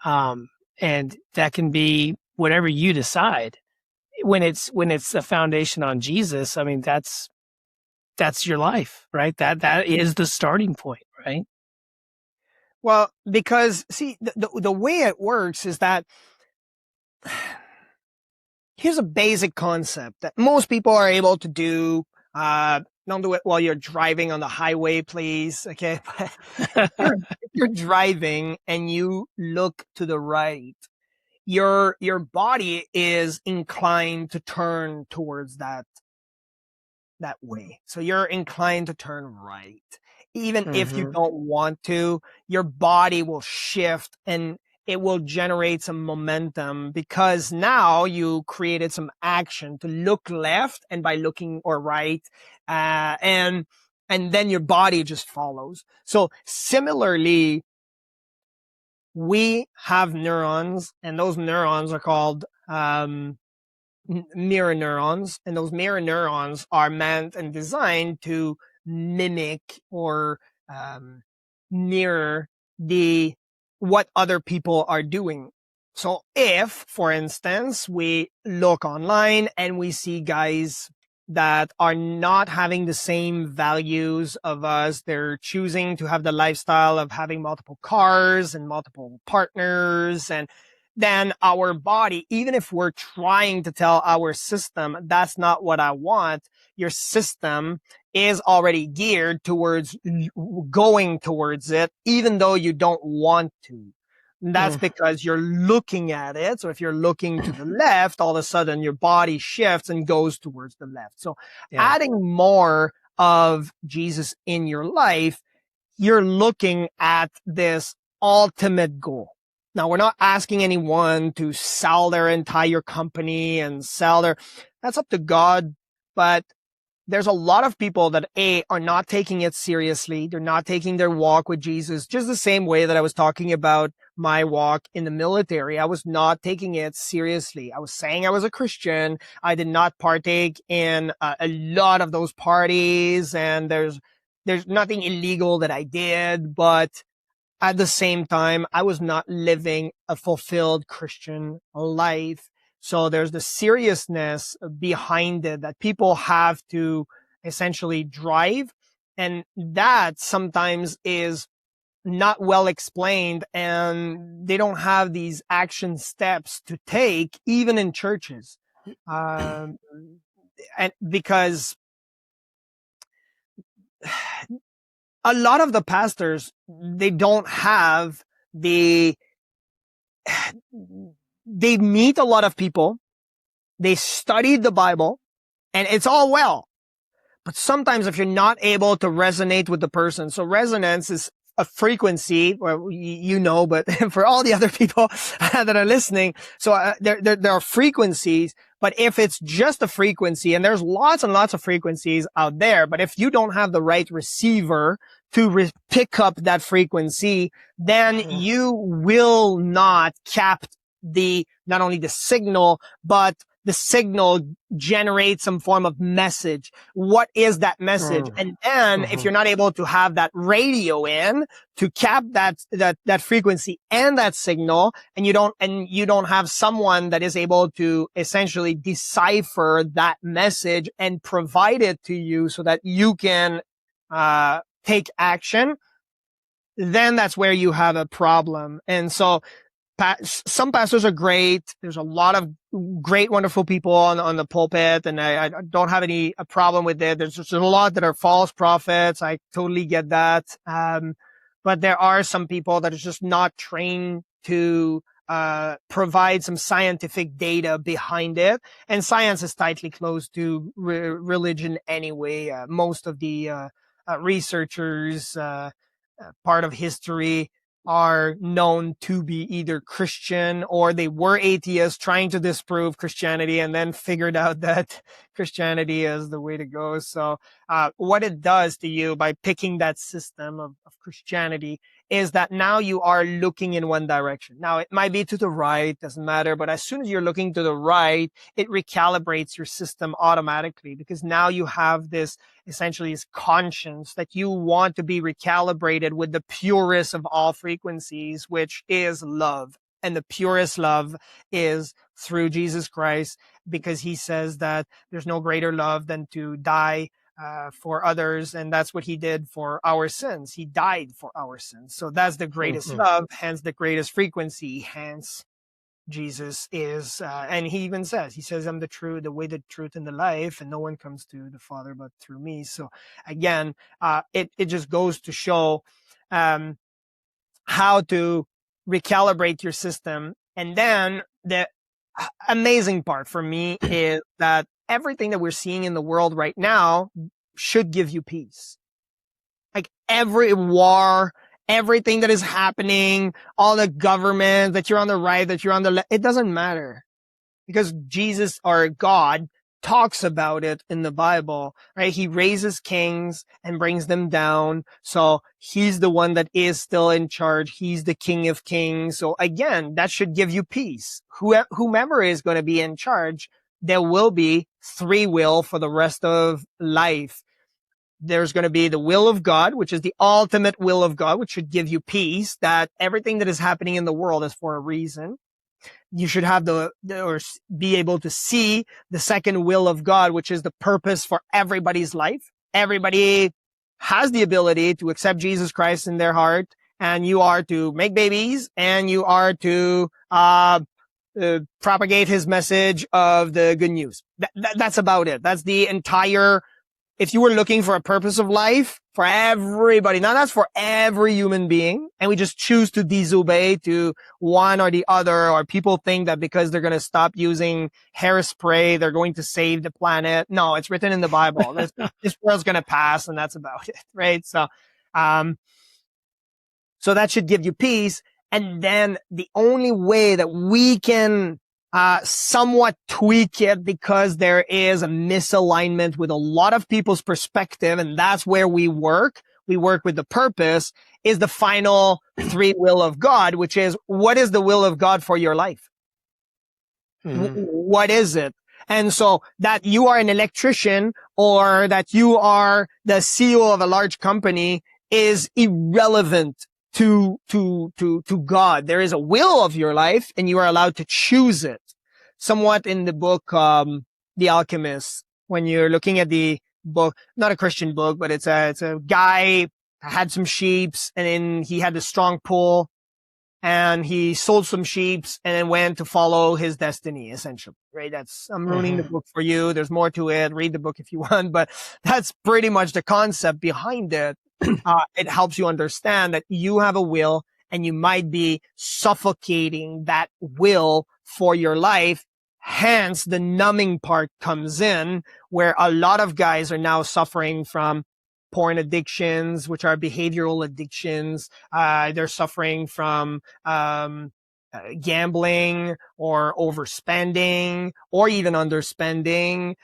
And that can be whatever you decide. When it's a foundation on Jesus, I mean, that's your life, right? That is the starting point, right? Well, because see, the way it works is that here's a basic concept that most people are able to do. Don't do it while you're driving on the highway, please. Okay. if you're driving and you look to the right, your body is inclined to turn towards that way. So you're inclined to turn right. Even if you don't want to, your body will shift and it will generate some momentum because now you created some action to look left and by looking or right, and then your body just follows. So similarly, we have neurons, and those neurons are called mirror neurons, and those mirror neurons are meant and designed to mimic or mirror the what other people are doing. So if, for instance, we look online and we see guys that are not having the same values of us, they're choosing to have the lifestyle of having multiple cars and multiple partners, and then our body, even if we're trying to tell our system, that's not what I want, your system is already geared towards going towards it, even though you don't want to. And that's because you're looking at it. So if you're looking to the left, all of a sudden your body shifts and goes towards the left. So adding more of Jesus in your life, you're looking at this ultimate goal. Now, we're not asking anyone to sell their entire company and that's up to God. But there's a lot of people that are not taking it seriously. They're not taking their walk with Jesus just the same way that I was talking about my walk in the military. I was not taking it seriously. I was saying I was a Christian. I did not partake in a lot of those parties, and there's nothing illegal that I did, but at the same time, I was not living a fulfilled Christian life. So there's the seriousness behind it that people have to essentially drive. And that sometimes is not well explained, and they don't have these action steps to take, even in churches. And because a lot of the pastors, they don't have they meet a lot of people, they studied the Bible, and it's all well. But sometimes if you're not able to resonate with the person, so resonance is a frequency, well, you know, but for all the other people that are listening, so there are frequencies, but if it's just a frequency, and there's lots and lots of frequencies out there, but if you don't have the right receiver to pick up that frequency, then you will not cap not only the signal, but the signal generates some form of message. What is that message? And then if you're not able to have that radio in to cap that frequency and that signal, and you don't have someone that is able to essentially decipher that message and provide it to you so that you can take action, then that's where you have a problem. And so some pastors are great. There's a lot of great, wonderful people on the pulpit, and I don't have a problem with it. There's just a lot that are false prophets. I totally get that. But there are some people that are just not trained to provide some scientific data behind it. And science is tightly close to religion anyway. Most of the researchers, part of history, are known to be either Christian or they were atheists trying to disprove Christianity and then figured out that Christianity is the way to go. So what it does to you by picking that system of Christianity is that now you are looking in one direction. Now, it might be to the right, doesn't matter, but as soon as you're looking to the right, it recalibrates your system automatically, because now you have this essentially this conscience that you want to be recalibrated with the purest of all frequencies, which is love. And the purest love is through Jesus Christ, because he says that there's no greater love than to die for others, and that's what he did for our sins. He died for our sins. So that's the greatest love, hence the greatest frequency, hence Jesus is, and he even says, I'm the way, the truth, and the life, and no one comes to the Father but through me. So again, it just goes to show how to recalibrate your system. And then the amazing part for me is that everything that we're seeing in the world right now should give you peace. Like every war, everything that is happening, all the government, that you're on the right, that you're on the left, it doesn't matter, because Jesus, or God, talks about it in the Bible, right? He raises kings and brings them down. So he's the one that is still in charge. He's the King of Kings. So again, that should give you peace. Whomever is going to be in charge, there will be free will for the rest of life. There's going to be the will of God, which is the ultimate will of God, which should give you peace, that everything that is happening in the world is for a reason. You should have or be able to see the second will of God, which is the purpose for everybody's life. Everybody has the ability to accept Jesus Christ in their heart, and you are to make babies, and you are to propagate his message of the good news. That's about it. That's the entire. If you were looking for a purpose of life for everybody, now that's for every human being, and we just choose to disobey to one or the other, or people think that because they're going to stop using hairspray, they're going to save the planet. No, it's written in the Bible. This world's going to pass, and that's about it, right? So, so that should give you peace. And then the only way that we can somewhat tweak it, because there is a misalignment with a lot of people's perspective, and that's where we work with the purpose, is the final free will of God, which is, what is the will of God for your life? What is it? And so that you are an electrician or that you are the CEO of a large company is irrelevant to God. There is a will of your life, and you are allowed to choose it. Somewhat in the book, The Alchemist, when you're looking at the book, not a Christian book, but it's a guy had some sheeps, and then he had a strong pull, and he sold some sheeps and then went to follow his destiny, essentially, right? I'm ruining the book for you. There's more to it. Read the book if you want, but that's pretty much the concept behind it. It helps you understand that you have a will, and you might be suffocating that will for your life. Hence, the numbing part comes in, where a lot of guys are now suffering from porn addictions, which are behavioral addictions. They're suffering from gambling or overspending or even underspending.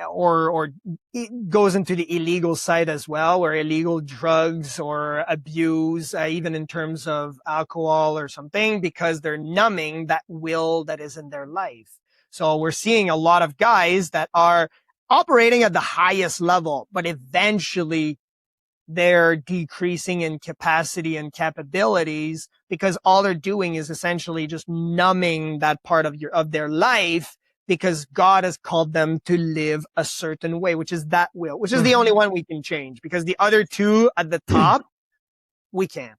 Or it goes into the illegal side as well, where illegal drugs or abuse, even in terms of alcohol or something, because they're numbing that will that is in their life. So we're seeing a lot of guys that are operating at the highest level, but eventually they're decreasing in capacity and capabilities because all they're doing is essentially just numbing that part of their life, because God has called them to live a certain way, which is that will, which is the only one we can change, because the other two at the top, we can't.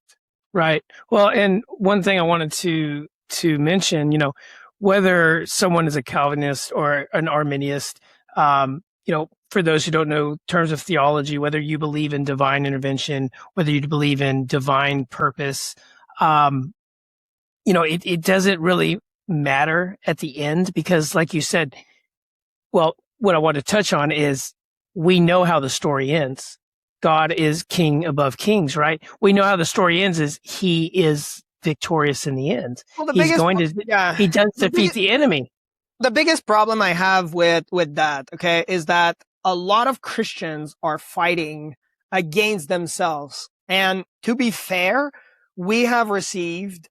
Right. Well, and one thing I wanted to mention, whether someone is a Calvinist or an Arminianist, for those who don't know terms of theology, whether you believe in divine intervention, whether you believe in divine purpose, it doesn't really matter at the end, because like you said, well, what I want to touch on is we know how the story ends. God is king above kings, right? We know how the story ends is he is victorious in the end. Well, he does defeat the enemy. The biggest problem I have with that, okay, is that a lot of Christians are fighting against themselves. And to be fair, we have received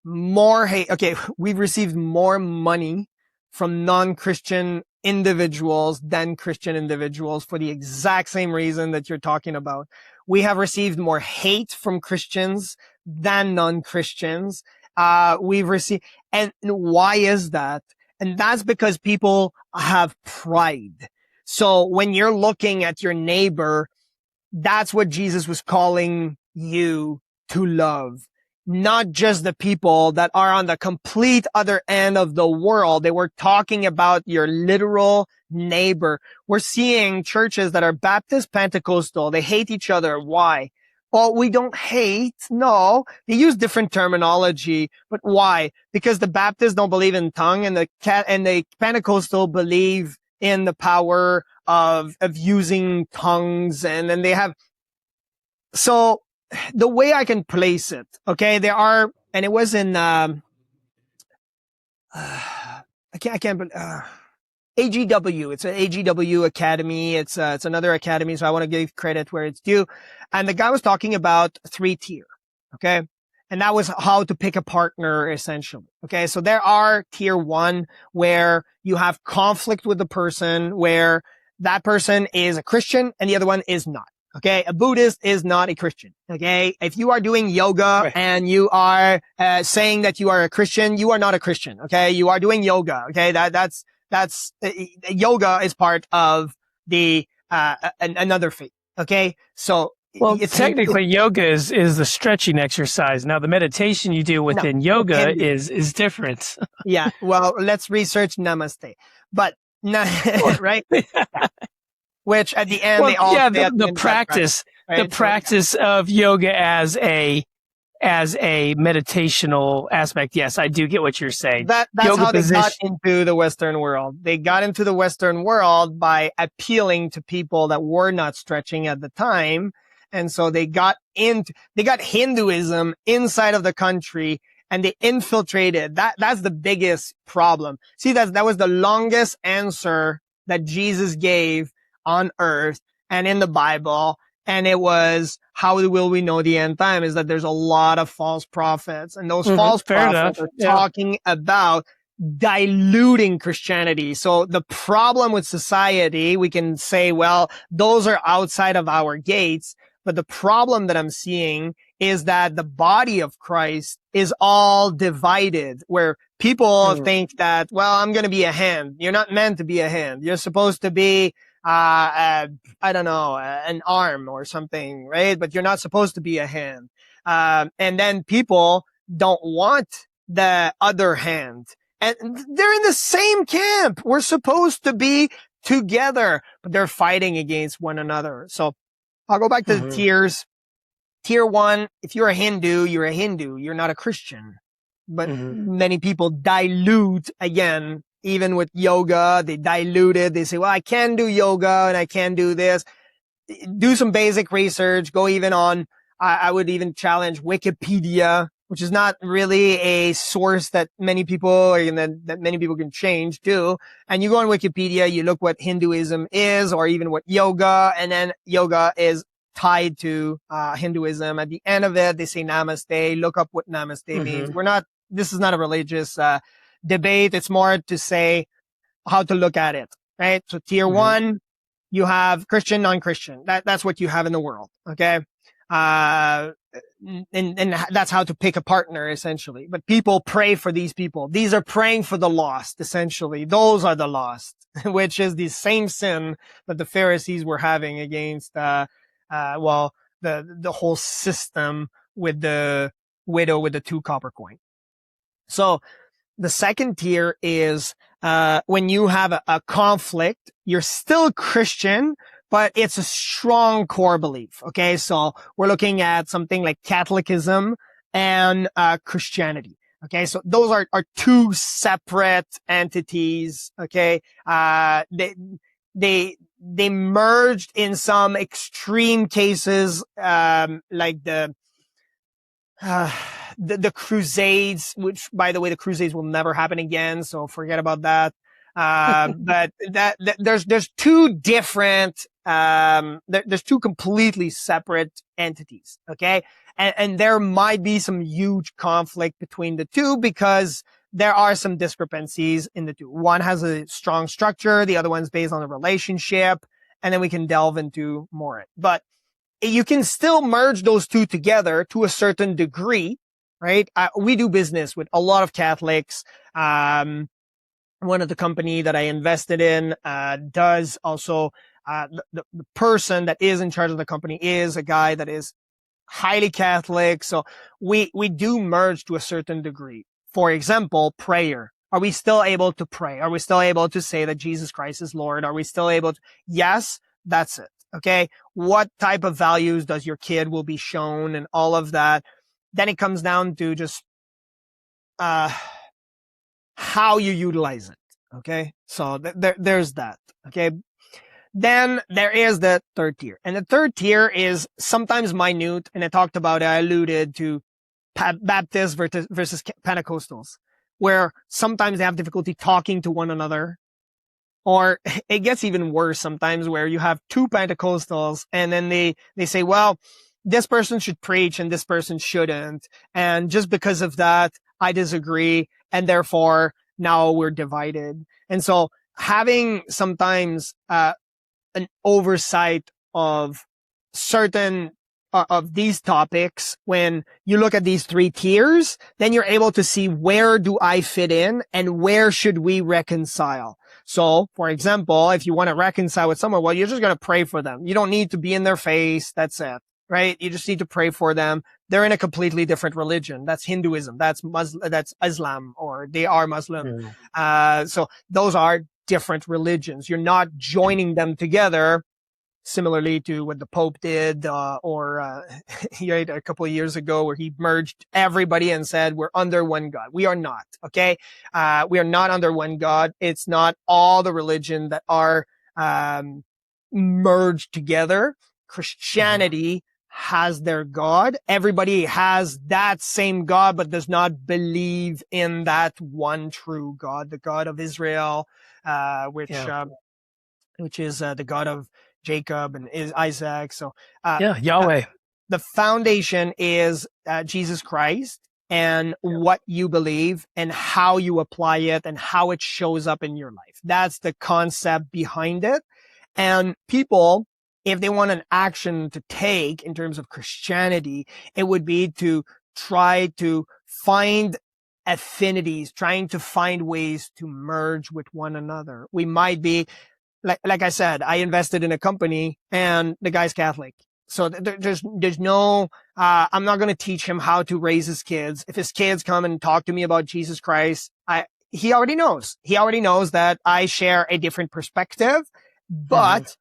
more hate. Okay, we've received more money from non-Christian individuals than Christian individuals for the exact same reason that you're talking about. We have received more hate from Christians than non-Christians. We've received, and why is that? And that's because people have pride. So when you're looking at your neighbor, that's what Jesus was calling you to love. Not just the people that are on the complete other end of the world. They were talking about your literal neighbor. We're seeing churches that are Baptist Pentecostal. They hate each other. Why? Well, we don't hate. No, they use different terminology. But why? Because the Baptists don't believe in tongue, and the Pentecostal believe in the power of using tongues, and then they have. So the way I can place it, okay, there are, and it was in AGW. It's an AGW academy. It's another academy, so I want to give credit where it's due. And the guy was talking about 3-tier, okay? And that was how to pick a partner, essentially. Okay, so there are tier 1 where you have conflict with the person, where that person is a Christian and the other one is not. Okay, a Buddhist is not a Christian. Okay, if you are doing yoga and you are saying that you are a Christian, you are not a Christian. Okay, you are doing yoga. Okay, that's yoga is part of the another faith. Okay, so technically yoga is the stretching exercise. Now the meditation you do within yoga is different. Yeah, well, let's research namaste, but right. Which at the end, the practice of yoga as a meditational aspect. Yes, I do get what you're saying. That's yoga how they got into the Western world. They got into the Western world by appealing to people that were not stretching at the time. And so they got Hinduism inside of the country, and they infiltrated. That's the biggest problem. See, that was the longest answer that Jesus gave on earth and in the Bible. And it was, how will we know the end time? Is that there's a lot of false prophets, and those false prophets are talking about diluting Christianity. So the problem with society, we can say, well, those are outside of our gates. But the problem that I'm seeing is that the body of Christ is all divided, where people think that, well, I'm going to be a hand. You're not meant to be a hand. You're supposed to be I don't know, an arm or something, right? But you're not supposed to be a hand. And then people don't want the other hand. And they're in the same camp. We're supposed to be together, but they're fighting against one another. So I'll go back to the tiers. Tier 1, if you're a Hindu, you're a Hindu. You're not a Christian. But many people dilute, again, even with yoga, they dilute it. They say, well, I can do yoga and I can do this. Do some basic research. Go even on, I would even challenge Wikipedia, which is not really a source that many people, that many people can change too. And you go on Wikipedia, you look what Hinduism is, or even what yoga, and then yoga is tied to Hinduism. At the end of it, they say namaste. Look up what namaste means. This is not a religious debate. It's more to say how to look at it, right? So tier one, you have Christian, non-Christian. That's what you have in the world. Okay. And that's how to pick a partner essentially. But people pray for these people. These are praying for the lost essentially. Those are the lost, which is the same sin that the Pharisees were having against, the whole system with the widow with the 2 copper coin. So the second tier is when you have a conflict, you're still Christian, but it's a strong core belief. Okay, so we're looking at something like Catholicism and Christianity. Okay, so those are 2 separate entities. Okay, they merged in some extreme cases, like the Crusades, which, by the way, the Crusades will never happen again, so forget about that. But there's 2 different, there's 2 completely separate entities, okay? And there might be some huge conflict between the 2 because there are some discrepancies in the 2. One has a strong structure, the other one's based on a relationship, and then we can delve into more. But you can still merge those 2 together to a certain degree, right? We do business with a lot of Catholics. One of the company that I invested in, does also, the person that is in charge of the company is a guy that is highly Catholic. So we do merge to a certain degree. For example, prayer. Are we still able to pray? Are we still able to say that Jesus Christ is Lord? Are we still able to? Yes, that's it. Okay. What type of values does your kid will be shown and all of that? Then it comes down to just, how you utilize it. Okay. So there's that. Okay. Then there is the third tier, and the third tier is sometimes minute. And I alluded to Baptists versus Pentecostals, where sometimes they have difficulty talking to one another. Or it gets even worse sometimes where you have 2 Pentecostals and then they say, well, this person should preach and this person shouldn't. And just because of that, I disagree. And therefore now we're divided. And so having sometimes, an oversight of certain of these topics, when you look at these 3 tiers, then you're able to see where do I fit in and where should we reconcile. So, for example, if you want to reconcile with someone, well, you're just going to pray for them. You don't need to be in their face. That's it, right? You just need to pray for them. They're in a completely different religion. That's Hinduism. That's Islam, or they are Muslim. So those are different religions. You're not joining them together. Similarly to what the Pope did, he had a couple of years ago where he merged everybody and said, we're under one God. We are not, okay? We are not under one God. It's not all the religion that are merged together. Christianity has their God. Everybody has that same God, but does not believe in that one true God, the God of Israel, which is the God of Jacob and Isaac. So, Yahweh. The foundation is Jesus Christ and what you believe and how you apply it and how it shows up in your life. That's the concept behind it. And people, if they want an action to take in terms of Christianity, it would be to try to find affinities, trying to find ways to merge with one another. We might be, like I said, I invested in a company and the guy's Catholic. So there's no, I'm not going to teach him how to raise his kids. If his kids come and talk to me about Jesus Christ, he already knows. He already knows that I share a different perspective, but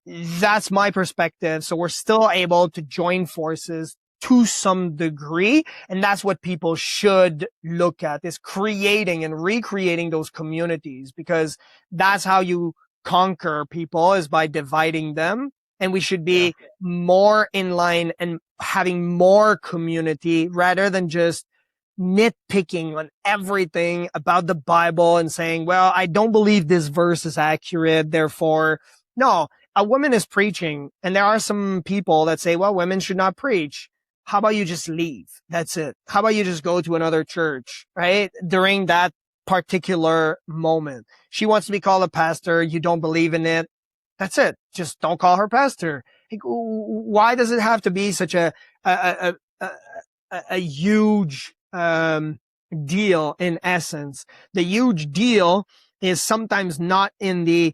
that's my perspective. So we're still able to join forces to some degree. And that's what people should look at, is creating and recreating those communities, because that's how you conquer people, is by dividing them. And we should be more in line and having more community rather than just nitpicking on everything about the Bible and saying, well, I don't believe this verse is accurate. Therefore, no, a woman is preaching. And there are some people that say, well, women should not preach. How about you just leave? That's it. How about you just go to another church, right? During that particular moment. She wants to be called a pastor. You don't believe in it. That's it. Just don't call her pastor. Like, why does it have to be such a huge deal in essence? The huge deal is sometimes not in the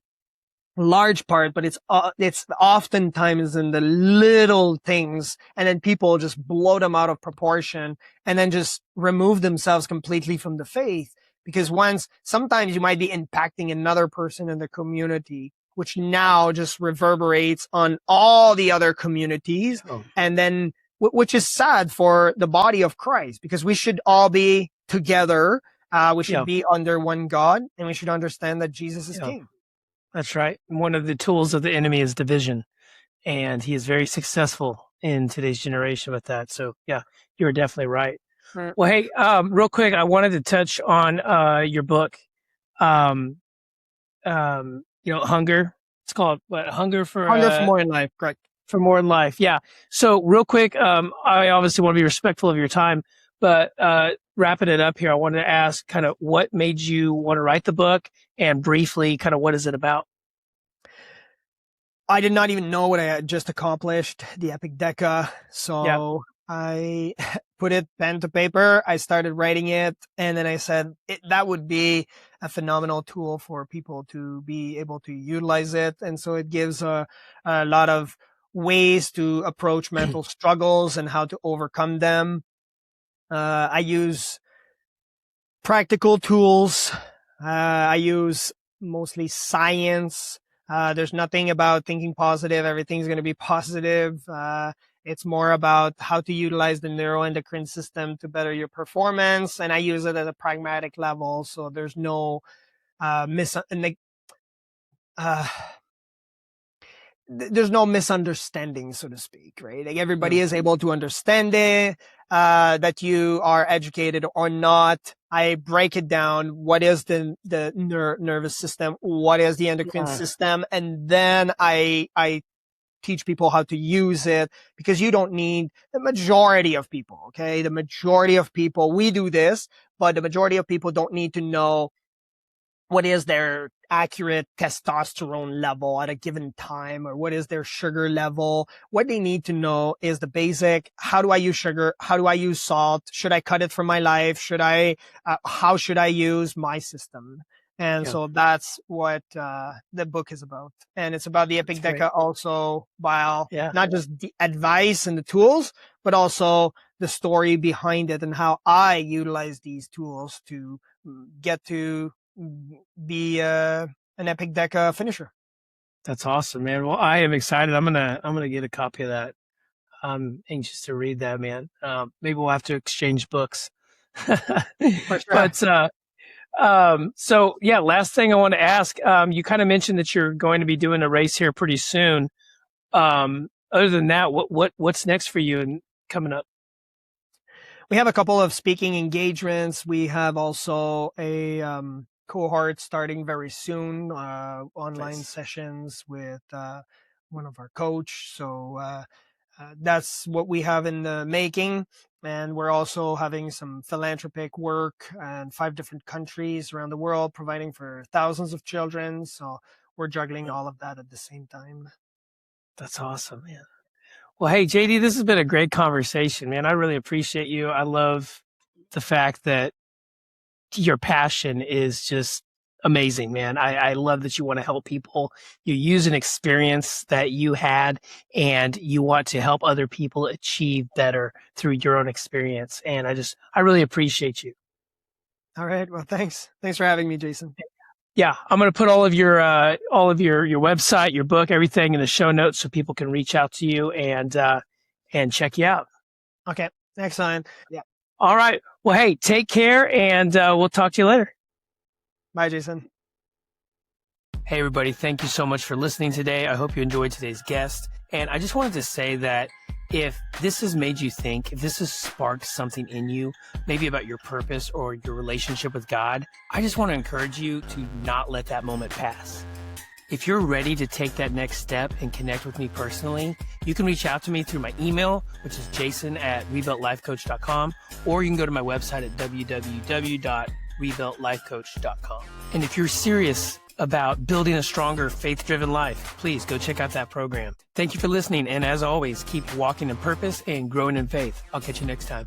large part, but it's oftentimes in the little things, and then people just blow them out of proportion and then just remove themselves completely from the faith. Because sometimes you might be impacting another person in the community, which now just reverberates on all the other communities. And then, which is sad for the body of Christ, because we should all be together. We should be under one God, and we should understand that Jesus is King. That's right. One of the tools of the enemy is division, and he is very successful in today's generation with that. So yeah, you're definitely right. Well, hey, real quick, I wanted to touch on your book, Hunger. It's called what? Hunger for More in Life, correct? For More in Life, yeah. So real quick, I obviously want to be respectful of your time, but wrapping it up here, I wanted to ask kind of what made you want to write the book, and briefly, kind of what is it about? I did not even know what I had just accomplished, the Epic Deca. So I put it pen to paper. I started writing it, and then I said that would be a phenomenal tool for people to be able to utilize it. And so it gives a lot of ways to approach mental struggles and how to overcome them. I use practical tools. I use mostly science. There's nothing about thinking positive. Everything's going to be positive. It's more about how to utilize the neuroendocrine system to better your performance. And I use it at a pragmatic level. So there's no there's no misunderstanding, so to speak, right? Like everybody is able to understand it, that you are educated or not. I break it down. What is the nervous system? What is the endocrine system? And then I teach people how to use it, because you don't need the majority of people. Okay. The majority of people, we do this, but the majority of people don't need to know what is their accurate testosterone level at a given time, or what is their sugar level. What they need to know is the basic: how do I use sugar? How do I use salt? Should I cut it from my life? How should I use my system? And so that's what the book is about. And it's about the Epic Deca also, while not just the advice and the tools, but also the story behind it and how I utilize these tools to get to be an Epic Deca finisher. That's awesome, man. Well, I am excited. I'm gonna get a copy of that. I'm anxious to read that, man. Maybe we'll have to exchange books. For sure. But so yeah, last thing I want to ask. You kind of mentioned that you're going to be doing a race here pretty soon. Other than that, what's next for you and coming up? We have a couple of speaking engagements. We have also a cohort starting very soon, online sessions with one of our coach. So that's what we have in the making. And we're also having some philanthropic work in 5 different countries around the world, providing for thousands of children. So we're juggling all of that at the same time. That's awesome, man. Well, hey, JD, this has been a great conversation, man. I really appreciate you. I love the fact that your passion is just amazing, man. I love that you want to help people. You use an experience that you had, and you want to help other people achieve better through your own experience. And I really appreciate you. All right. Well, thanks. Thanks for having me, Jason. Yeah, I'm going to put all of your website, your book, everything in the show notes so people can reach out to you and check you out. Okay. Excellent. Yeah. All right. Well, hey, take care, and we'll talk to you later. Bye, Jason. Hey, everybody. Thank you so much for listening today. I hope you enjoyed today's guest. And I just wanted to say that if this has made you think, if this has sparked something in you, maybe about your purpose or your relationship with God, I just want to encourage you to not let that moment pass. If you're ready to take that next step and connect with me personally, you can reach out to me through my email, which is jason@rebuiltlifecoach.com, or you can go to my website at www.rebuiltlifecoach.com. rebuiltlifecoach.com. And if you're serious about building a stronger, faith-driven life, please go check out that program. Thank you for listening. And as always, keep walking in purpose and growing in faith. I'll catch you next time.